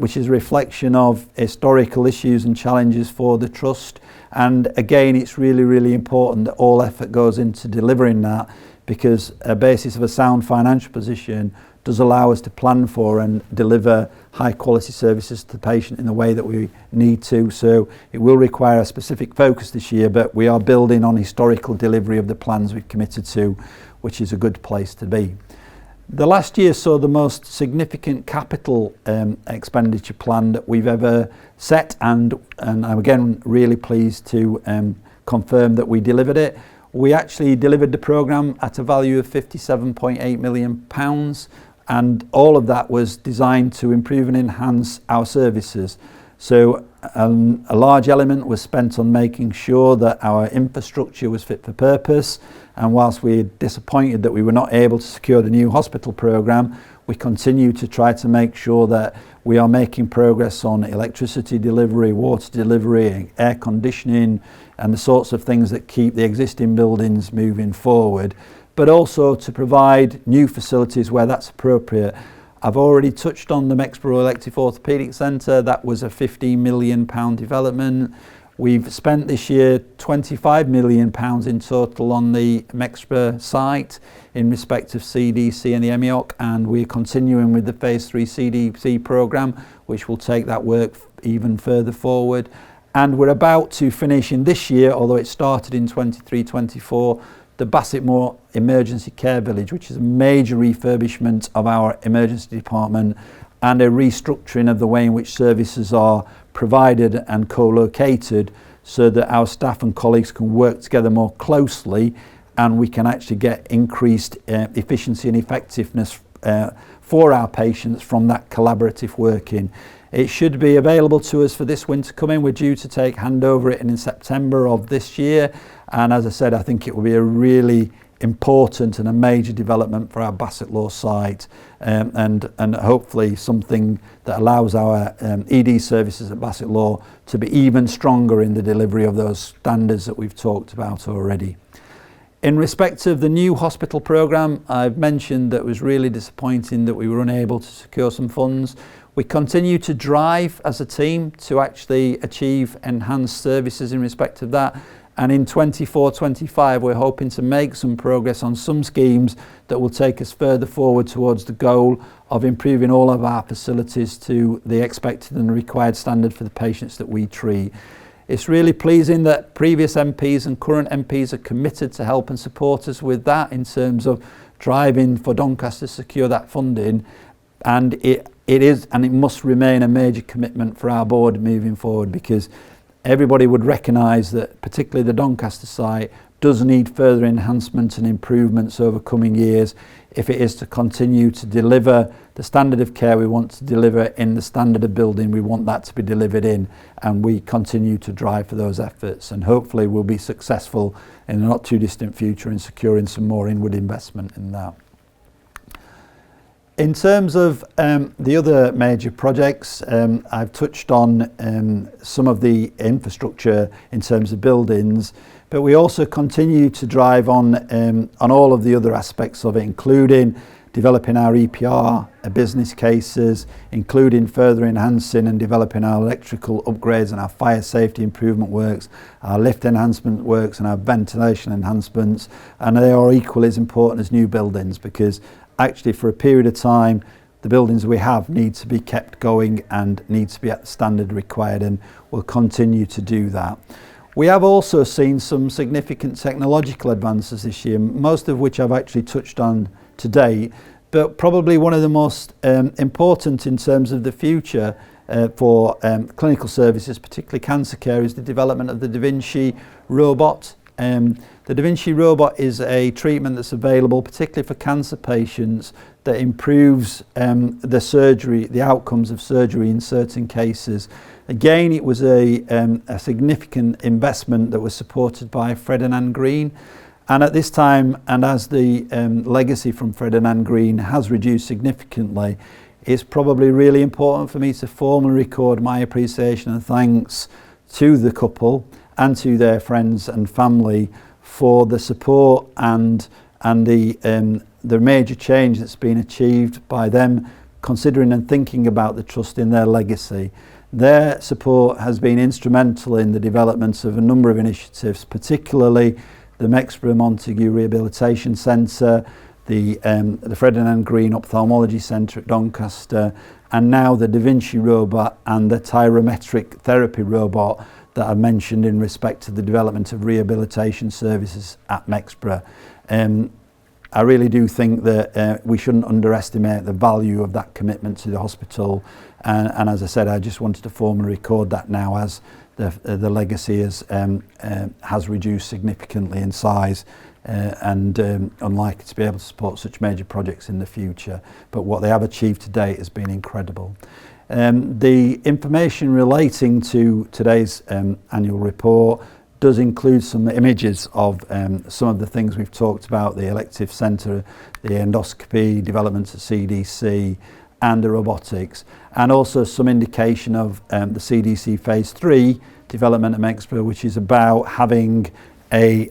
which is a reflection of historical issues and challenges for the Trust. And again, it's really, really important that all effort goes into delivering that, because a basis of a sound financial position does allow us to plan for and deliver high quality services to the patient in the way that we need to. So it will require a specific focus this year, but we are building on historical delivery of the plans we've committed to, which is a good place to be. The last year saw the most significant capital expenditure plan that we've ever set, and I'm again really pleased to confirm that we delivered it. We actually delivered the programme at a value of £57.8 million, and all of that was designed to improve and enhance our services. So a large element was spent on making sure that our infrastructure was fit for purpose, and whilst we're disappointed that we were not able to secure the new hospital programme, we continue to try to make sure that we are making progress on electricity delivery, water delivery, air conditioning, and the sorts of things that keep the existing buildings moving forward, but also to provide new facilities where that's appropriate. I've already touched on the Mexborough Elective Orthopaedic Centre. That was a £15 million development. We've spent this year £25 million in total on the Mexborough site in respect of CDC and the EMIOC, and we're continuing with the Phase 3 CDC programme, which will take that work even further forward. And we're about to finish in this year, although it started in 23-24, the Bassettmoor Emergency Care Village, which is a major refurbishment of our emergency department and a restructuring of the way in which services are provided and co-located, so that our staff and colleagues can work together more closely and we can actually get increased efficiency and effectiveness for our patients from that collaborative working. It should be available to us for this winter coming. We're due to take handover it in September of this year, and as I said, I think it will be a really important and a major development for our Bassettlaw site, and hopefully something that allows our ED services at Bassettlaw to be even stronger in the delivery of those standards that we've talked about already. In respect of the new hospital programme, I've mentioned that it was really disappointing that we were unable to secure some funds. We continue to drive as a team to actually achieve enhanced services in respect of that. And in 24-25, we're hoping to make some progress on some schemes that will take us further forward towards the goal of improving all of our facilities to the expected and required standard for the patients that we treat. It's really pleasing that previous MPs and current MPs are committed to help and support us with that in terms of driving for Doncaster to secure that funding, and it is and it must remain a major commitment for our board moving forward, because everybody would recognise that particularly the Doncaster site does need further enhancement and improvements over coming years if it is to continue to deliver the standard of care we want to deliver in the standard of building we want that to be delivered in, and we continue to drive for those efforts, and hopefully we'll be successful in the not too distant future in securing some more inward investment in that. In terms of the other major projects, I've touched on some of the infrastructure in terms of buildings, but we also continue to drive on all of the other aspects of it, including developing our EPR business cases, including further enhancing and developing our electrical upgrades and our fire safety improvement works, our lift enhancement works and our ventilation enhancements, and they are equally as important as new buildings, because actually for a period of time the buildings we have need to be kept going and need to be at the standard required, and we'll continue to do that. We have also seen some significant technological advances this year, most of which I've actually touched on today, but probably one of the most important in terms of the future for clinical services, particularly cancer care, is the development of the Da Vinci robot. The Da Vinci robot is a treatment that's available particularly for cancer patients that improves the outcomes of surgery in certain cases. Again, it was a significant investment that was supported by Fred and Anne Green. And at this time, and as the legacy from Fred and Anne Green has reduced significantly, it's probably really important for me to formally record my appreciation and thanks to the couple and to their friends and family for the support and the major change that's been achieved by them considering and thinking about the trust in their legacy. Their support has been instrumental in the development of a number of initiatives, particularly the Mexborough Montague Rehabilitation Centre, the Ferdinand Green Ophthalmology Centre at Doncaster, and now the Da Vinci robot and the tyrometric therapy robot that I mentioned in respect to the development of rehabilitation services at Mexborough. I really do think that we shouldn't underestimate the value of that commitment to the hospital, and as I said, I just wanted to formally record that now as the legacy has reduced significantly in size and unlikely to be able to support such major projects in the future. But what they have achieved to date has been incredible. The information relating to today's annual report does include some images of some of the things we've talked about, the elective centre, the endoscopy, developments at CDC and the robotics, and also some indication of the CDC Phase 3 development at Mexborough, which is about having a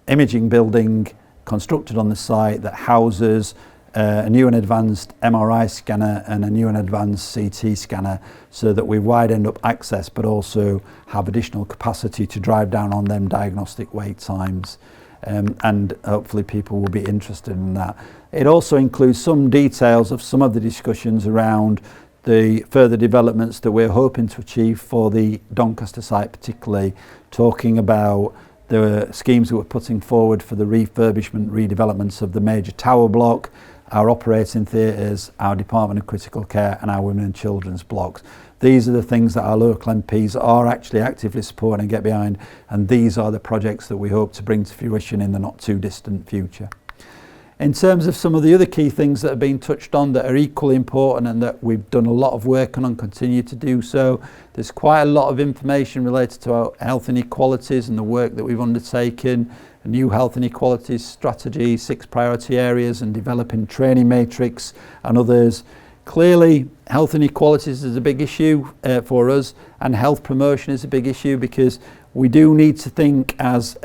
imaging building constructed on the site that houses a new and advanced MRI scanner and a new and advanced CT scanner, so that we widen up access but also have additional capacity to drive down on them diagnostic wait times, and hopefully people will be interested in that. It also includes some details of some of the discussions around the further developments that we're hoping to achieve for the Doncaster site, particularly talking about the schemes that we're putting forward for the refurbishment, redevelopments of the major tower block, our operating theatres, our Department of Critical Care and our Women and Children's blocks. These are the things that our local MPs are actually actively supporting and get behind, and these are the projects that we hope to bring to fruition in the not too distant future. In terms of some of the other key things that have been touched on that are equally important and that we've done a lot of work on and continue to do so, there's quite a lot of information related to our health inequalities and the work that we've undertaken, a new health inequalities strategy, 6 priority areas, and developing training matrix and others. Clearly, health inequalities is a big issue for us, and health promotion is a big issue, because we do need to think as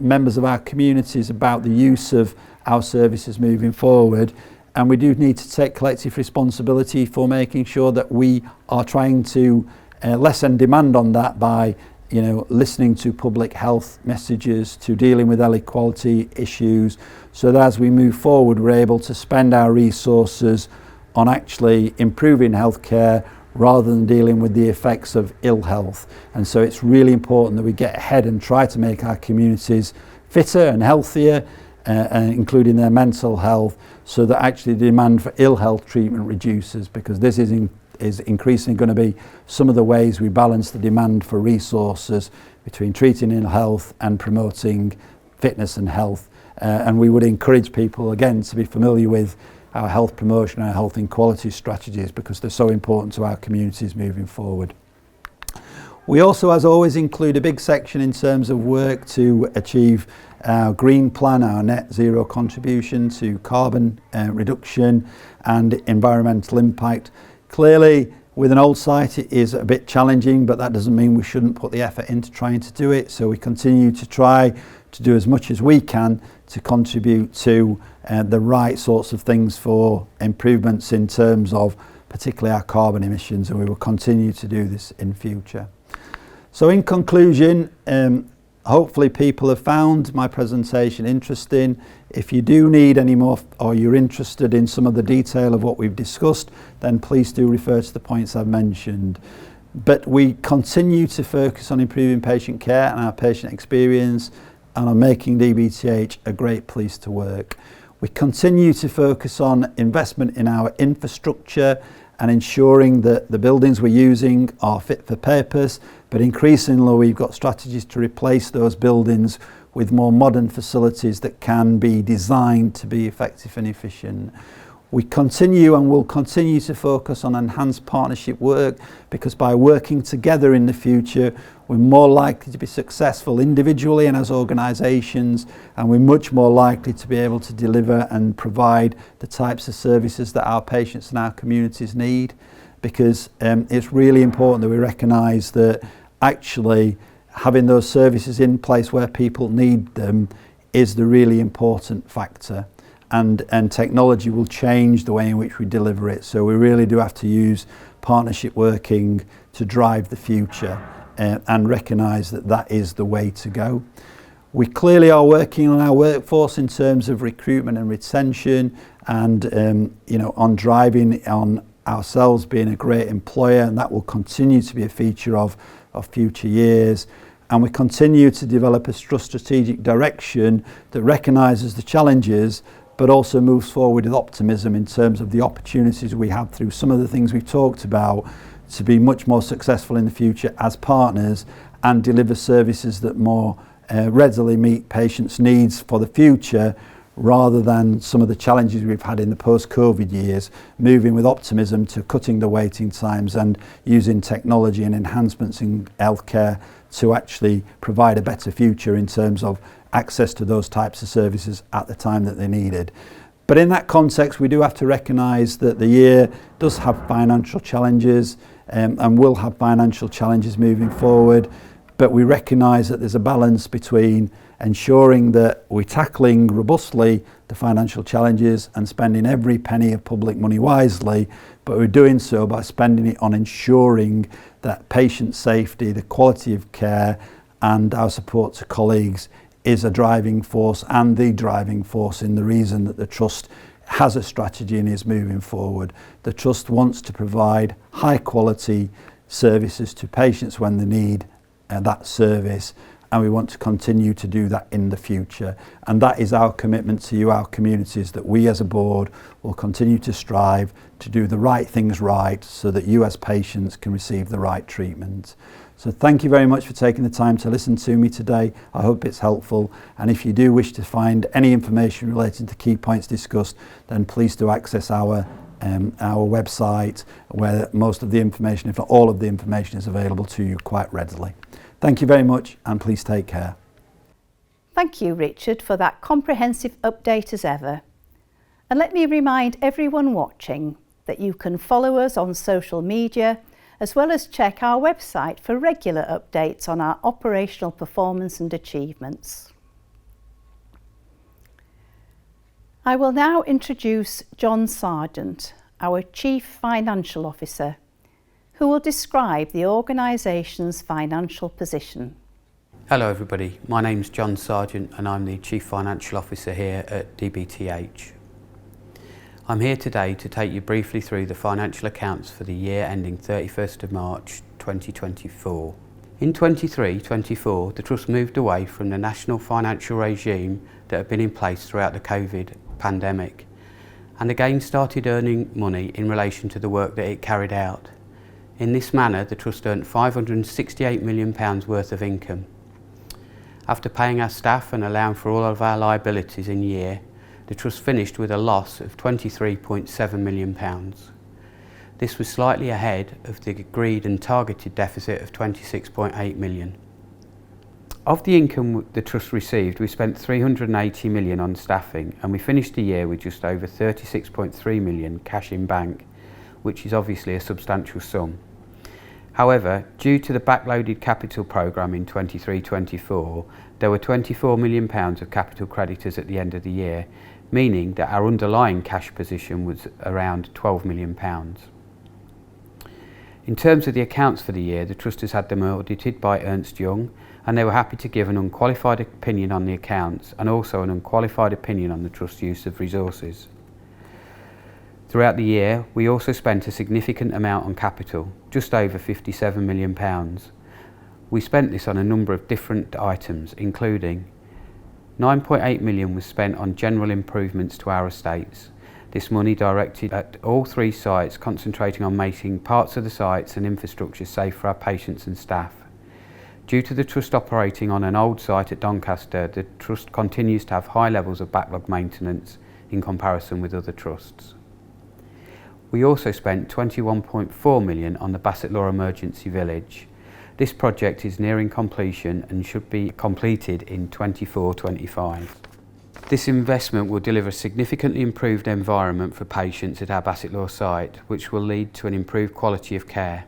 members of our communities about the use of our services moving forward, and we do need to take collective responsibility for making sure that we are trying to lessen demand on that by listening to public health messages, to dealing with health equality issues, so that as we move forward we're able to spend our resources on actually improving healthcare rather than dealing with the effects of ill health. And so it's really important that we get ahead and try to make our communities fitter and healthier, including their mental health, so that actually the demand for ill health treatment reduces, because this is increasingly going to be some of the ways we balance the demand for resources between treating ill health and promoting fitness and health. And we would encourage people again to be familiar with our health promotion, our health inequality strategies, because they're so important to our communities moving forward. We also, as always, include a big section in terms of work to achieve our green plan, our net zero contribution to carbon reduction and environmental impact. Clearly, with an old site it is a bit challenging, but that doesn't mean we shouldn't put the effort into trying to do it. So we continue to try to do as much as we can to contribute to the right sorts of things for improvements in terms of particularly our carbon emissions, and we will continue to do this in future. So in conclusion, hopefully people have found my presentation interesting. If you do need any more, or you're interested in some of the detail of what we've discussed, then please do refer to the points I've mentioned. But we continue to focus on improving patient care and our patient experience, and on making DBTH a great place to work. We continue to focus on investment in our infrastructure and ensuring that the buildings we're using are fit for purpose, but increasingly we've got strategies to replace those buildings with more modern facilities that can be designed to be effective and efficient. We continue and will continue to focus on enhanced partnership work, because by working together in the future we're more likely to be successful individually and as organisations, and we're much more likely to be able to deliver and provide the types of services that our patients and our communities need, because it's really important that we recognise that actually having those services in place where people need them is the really important factor. and technology will change the way in which we deliver it. So we really do have to use partnership working to drive the future and recognise that that is the way to go. We clearly are working on our workforce in terms of recruitment and retention, and on driving on ourselves being a great employer, and that will continue to be a feature of future years. And we continue to develop a strategic direction that recognises the challenges but also moves forward with optimism in terms of the opportunities we have through some of the things we've talked about to be much more successful in the future as partners and deliver services that more readily meet patients' needs for the future, rather than some of the challenges we've had in the post-COVID years, moving with optimism to cutting the waiting times and using technology and enhancements in healthcare to actually provide a better future in terms of access to those types of services at the time that they're needed. But in that context, we do have to recognise that the year does have financial challenges and will have financial challenges moving forward. But we recognise that there's a balance between ensuring that we're tackling robustly the financial challenges and spending every penny of public money wisely, but we're doing so by spending it on ensuring that patient safety, the quality of care and our support to colleagues is a driving force and the driving force in the reason that the Trust has a strategy and is moving forward. The Trust wants to provide high quality services to patients when they need that service, and we want to continue to do that in the future. And that is our commitment to you, our communities, that we as a board will continue to strive to do the right things right so that you as patients can receive the right treatment. So thank you very much for taking the time to listen to me today. I hope it's helpful, and if you do wish to find any information relating to key points discussed, then please do access our website, where most of the information, if not all of the information, is available to you quite readily. Thank you very much, and please take care. Thank you, Richard, for that comprehensive update as ever. And let me remind everyone watching that you can follow us on social media, as well as check our website for regular updates on our operational performance and achievements. I will now introduce John Sargeant, our Chief Financial Officer, who will describe the organisation's financial position. Hello everybody, my name's John Sargeant and I'm the Chief Financial Officer here at DBTH. I'm here today to take you briefly through the financial accounts for the year ending 31st of March 2024. In 23-24, the Trust moved away from the national financial regime that had been in place throughout the COVID pandemic, and again started earning money in relation to the work that it carried out. In this manner, the Trust earned £568 million worth of income. After paying our staff and allowing for all of our liabilities in year, the Trust finished with a loss of £23.7 million. This was slightly ahead of the agreed and targeted deficit of £26.8 million. Of the income the Trust received, we spent £380 million on staffing, and we finished the year with just over £36.3 million cash in bank, which is obviously a substantial sum. However, due to the backloaded capital programme in 23-24, there were £24 million of capital creditors at the end of the year, meaning that our underlying cash position was around £12 million. In terms of the accounts for the year, the Trust has had them audited by Ernst Young, and they were happy to give an unqualified opinion on the accounts and also an unqualified opinion on the Trust's use of resources. Throughout the year, we also spent a significant amount on capital, just over £57 million. We spent this on a number of different items, including £9.8 million was spent on general improvements to our estates. This money directed at all 3 sites, concentrating on making parts of the sites and infrastructure safe for our patients and staff. Due to the Trust operating on an old site at Doncaster, the Trust continues to have high levels of backlog maintenance in comparison with other trusts. We also spent £21.4 million on the Bassetlaw Emergency Village. This project is nearing completion and should be completed in 24-25. This investment will deliver a significantly improved environment for patients at our Bassetlaw site, which will lead to an improved quality of care.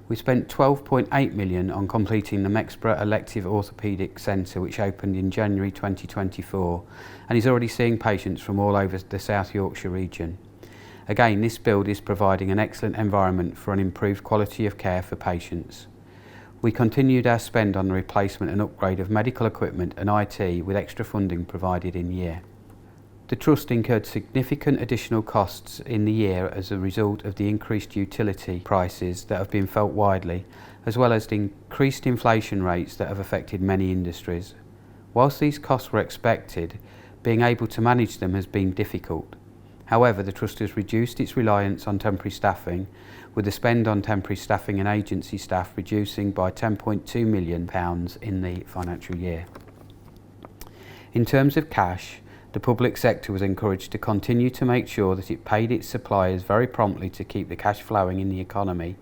We spent £12.8 million on completing the Mexborough Elective Orthopaedic Centre, which opened in January 2024 and is already seeing patients from all over the South Yorkshire region. Again, this build is providing an excellent environment for an improved quality of care for patients. We continued our spend on the replacement and upgrade of medical equipment and IT with extra funding provided in year. The Trust incurred significant additional costs in the year as a result of the increased utility prices that have been felt widely, as well as the increased inflation rates that have affected many industries. Whilst these costs were expected, being able to manage them has been difficult. However, the Trust has reduced its reliance on temporary staffing, with the spend on temporary staffing and agency staff reducing by £10.2 million in the financial year. In terms of cash, the public sector was encouraged to continue to make sure that it paid its suppliers very promptly to keep the cash flowing in the economy,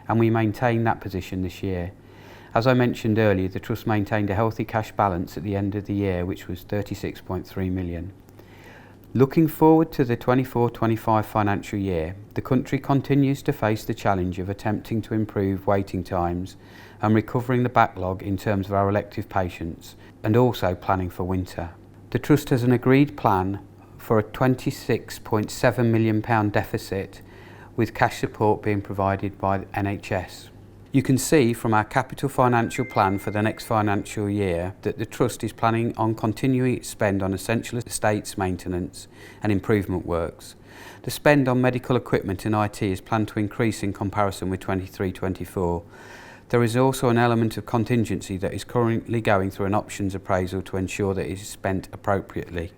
and we maintained that position this year. As I mentioned earlier, the Trust maintained a healthy cash balance at the end of the year, which was £36.3 million. Looking forward to the 24-25 financial year, the country continues to face the challenge of attempting to improve waiting times and recovering the backlog in terms of our elective patients, and also planning for winter. The Trust has an agreed plan for a £26.7 million deficit, with cash support being provided by the NHS. You can see from our capital financial plan for the next financial year that the Trust is planning on continuing its spend on essential estates maintenance and improvement works. The spend on medical equipment and IT is planned to increase in comparison with 23-24. There is also an element of contingency that is currently going through an options appraisal to ensure that it is spent appropriately.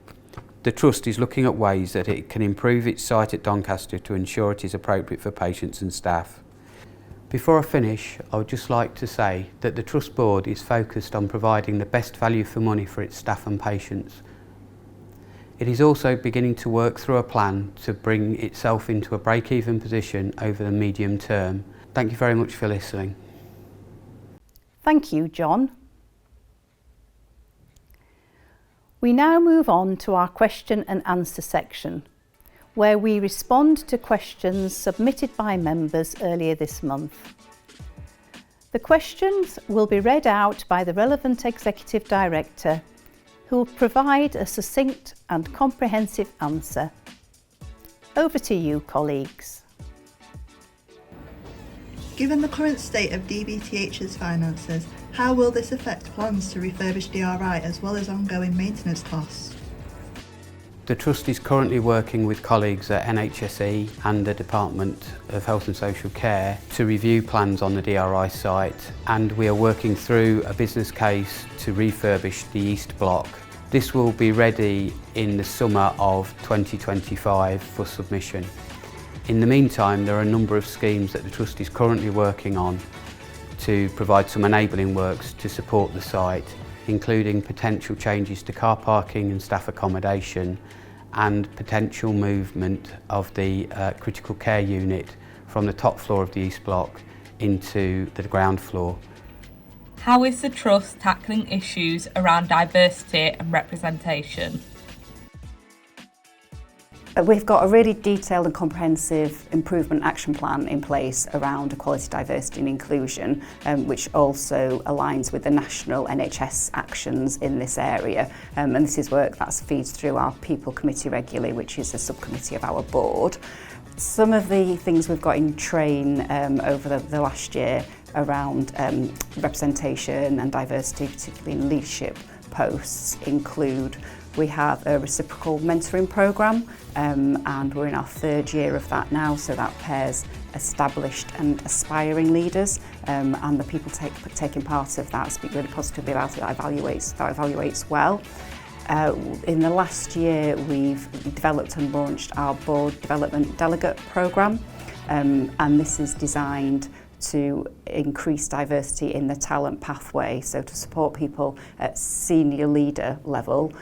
The Trust is looking at ways that it can improve its site at Doncaster to ensure it is appropriate for patients and staff. Before I finish, I would just like to say that the Trust Board is focused on providing the best value for money for its staff and patients. It is also beginning to work through a plan to bring itself into a break-even position over the medium term. Thank you very much for listening. Thank you, John. We now move on to our question and answer section, where we respond to questions submitted by members earlier this month. The questions will be read out by the relevant Executive Director, who will provide a succinct and comprehensive answer. Over to you, colleagues. Given the current state of DBTH's finances, how will this affect plans to refurbish DRI as well as ongoing maintenance costs? The Trust is currently working with colleagues at NHSE and the Department of Health and Social Care to review plans on the DRI site, and we are working through a business case to refurbish the East Block. This will be ready in the summer of 2025 for submission. In the meantime, there are a number of schemes that the Trust is currently working on to provide some enabling works to support the site, including potential changes to car parking and staff accommodation, and potential movement of the critical care unit from the top floor of the East Block into the ground floor. How is the Trust tackling issues around diversity and representation? We've got a really detailed and comprehensive improvement action plan in place around equality, diversity and inclusion, which also aligns with the national NHS actions in this area. And this is work that feeds through our People Committee regularly, which is a subcommittee of our board. Some of the things we've got in train over the last year around representation and diversity, particularly in leadership posts, include we have a reciprocal mentoring programme and we're in our third year of that now, so that pairs established and aspiring leaders and the people taking part of that speak really positively about it, that evaluates well. In the last year we've developed and launched our board development delegate programme and this is designed to increase diversity in the talent pathway, so to support people at senior leader level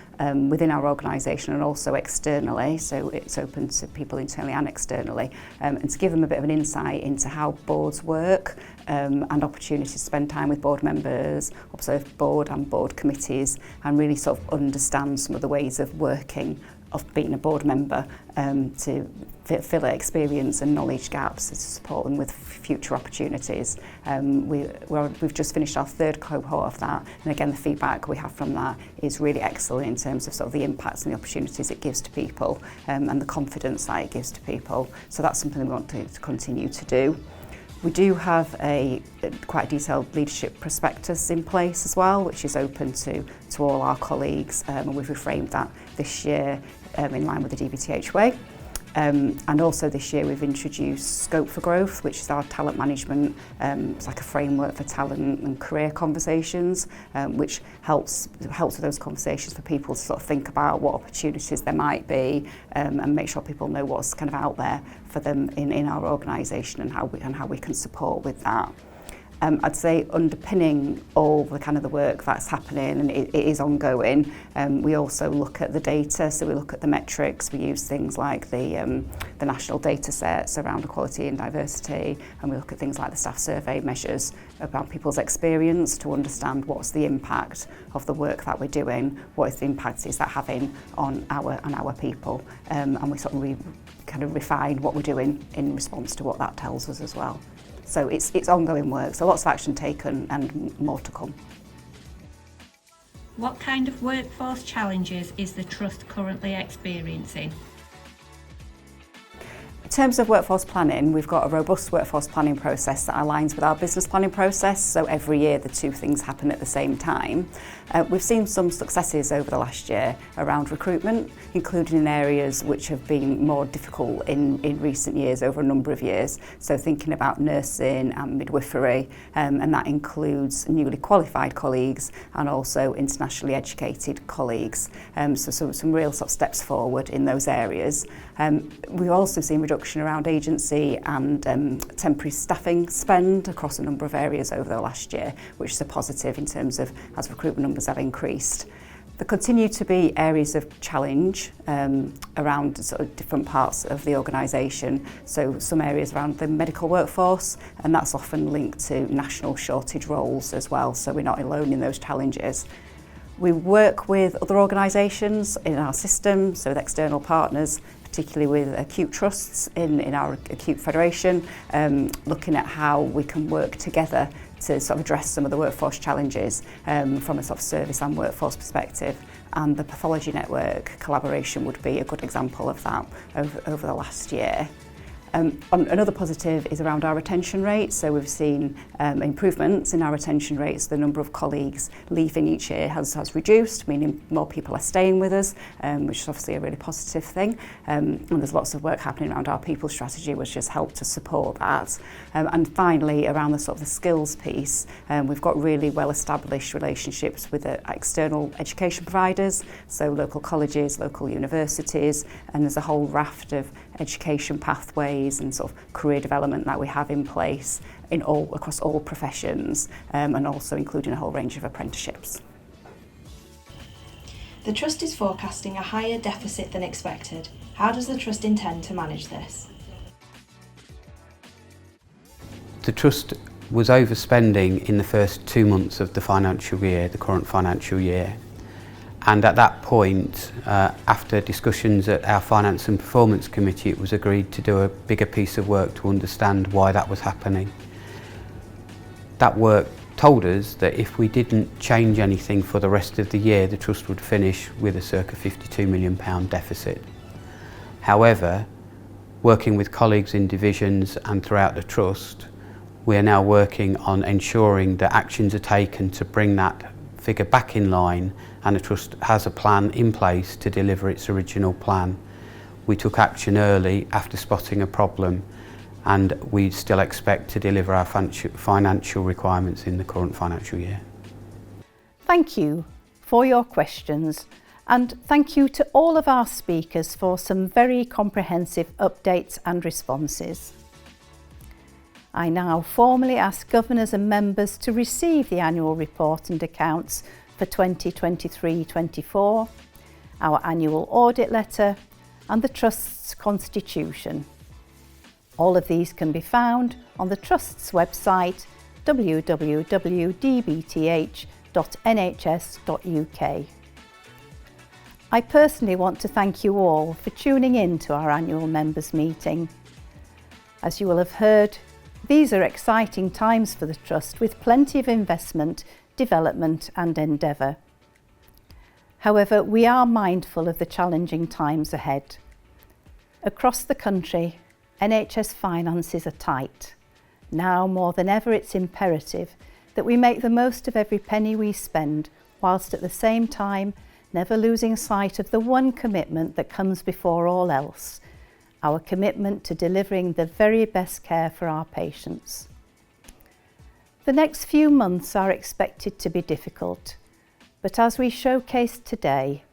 within our organisation and also externally, so it's open to people internally and externally, and to give them a bit of an insight into how boards work and opportunities to spend time with board members, observe board and board committees, and really sort of understand some of the ways of working of being a board member to fill their experience and knowledge gaps to support them with future opportunities. We've just finished our third cohort of that, and again the feedback we have from that is really excellent in terms of sort of the impacts and the opportunities it gives to people, and the confidence that it gives to people. So that's something we want to continue to do. We do have a quite detailed leadership prospectus in place as well, which is open to all our colleagues, and we've reframed that this year in line with the DBTH way. And also this year we've introduced Scope for Growth, which is our talent management, it's like a framework for talent and career conversations, which helps with those conversations for people to sort of think about what opportunities there might be, and make sure people know what's kind of out there for them in our organisation and how we can support with that. I'd say underpinning all the kind of the work that's happening, and it is ongoing, we also look at the data, so we look at the metrics, we use things like the national data sets around equality and diversity, and we look at things like the staff survey measures about people's experience to understand what's the impact of the work that we're doing, what is the impact is that having on our people, and we sort of kind of refine what we're doing in response to what that tells us as well. So it's ongoing work, so lots of action taken and more to come. What kind of workforce challenges is the Trust currently experiencing? In terms of workforce planning, we've got a robust workforce planning process that aligns with our business planning process, so every year the two things happen at the same time. We've seen some successes over the last year around recruitment, including in areas which have been more difficult in recent years, over a number of years. So thinking about nursing and midwifery, and that includes newly qualified colleagues and also internationally educated colleagues. So some real sort of steps forward in those areas. We've also seen reduction around agency and temporary staffing spend across a number of areas over the last year, which is a positive in terms of as recruitment numbers have increased. There continue to be areas of challenge around sort of different parts of the organisation. So some areas around the medical workforce, and that's often linked to national shortage roles as well. So we're not alone in those challenges. We work with other organisations in our system, so with external partners, particularly with acute trusts in our acute federation, looking at how we can work together to sort of address some of the workforce challenges from a sort of service and workforce perspective. And the pathology network collaboration would be a good example of that over the last year. Another positive is around our retention rate. So we've seen improvements in our retention rates. The number of colleagues leaving each year has reduced, meaning more people are staying with us, which is obviously a really positive thing. And there's lots of work happening around our people strategy, which has helped to support that. And finally, around the sort of the skills piece, we've got really well-established relationships with the external education providers, so local colleges, local universities, and there's a whole raft of education pathways and sort of career development that we have in place across all professions, and also including a whole range of apprenticeships. The Trust is forecasting a higher deficit than expected. How does the Trust intend to manage this? The Trust was overspending in the first 2 months of the financial year, the current financial year. And at that point, after discussions at our Finance and Performance Committee, it was agreed to do a bigger piece of work to understand why that was happening. That work told us that if we didn't change anything for the rest of the year, the Trust would finish with a circa £52 million deficit. However, working with colleagues in divisions and throughout the Trust, we are now working on ensuring that actions are taken to bring that figure back in line, and the Trust has a plan in place to deliver its original plan. We took action early after spotting a problem, and we still expect to deliver our financial requirements in the current financial year. Thank you for your questions, and thank you to all of our speakers for some very comprehensive updates and responses. I now formally ask governors and members to receive the annual report and accounts for 2023-24, our annual audit letter, and the Trust's constitution. All of these can be found on the Trust's website, www.dbth.nhs.uk. I personally want to thank you all for tuning in to our annual members meeting. As you will have heard, these are exciting times for the Trust with plenty of investment, development and endeavour. However, we are mindful of the challenging times ahead. Across the country, NHS finances are tight. Now more than ever, it's imperative that we make the most of every penny we spend, whilst at the same time never losing sight of the one commitment that comes before all else, our commitment to delivering the very best care for our patients. The next few months are expected to be difficult, but as we showcased today,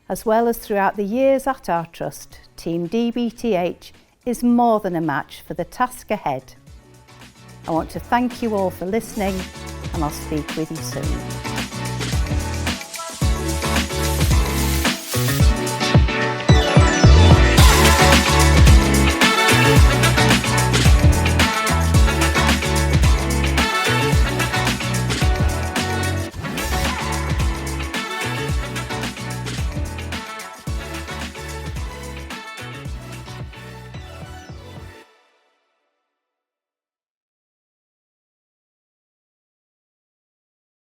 as well as throughout the years at our Trust, Team DBTH is more than a match for the task ahead. I want to thank you all for listening, and I'll speak with you soon.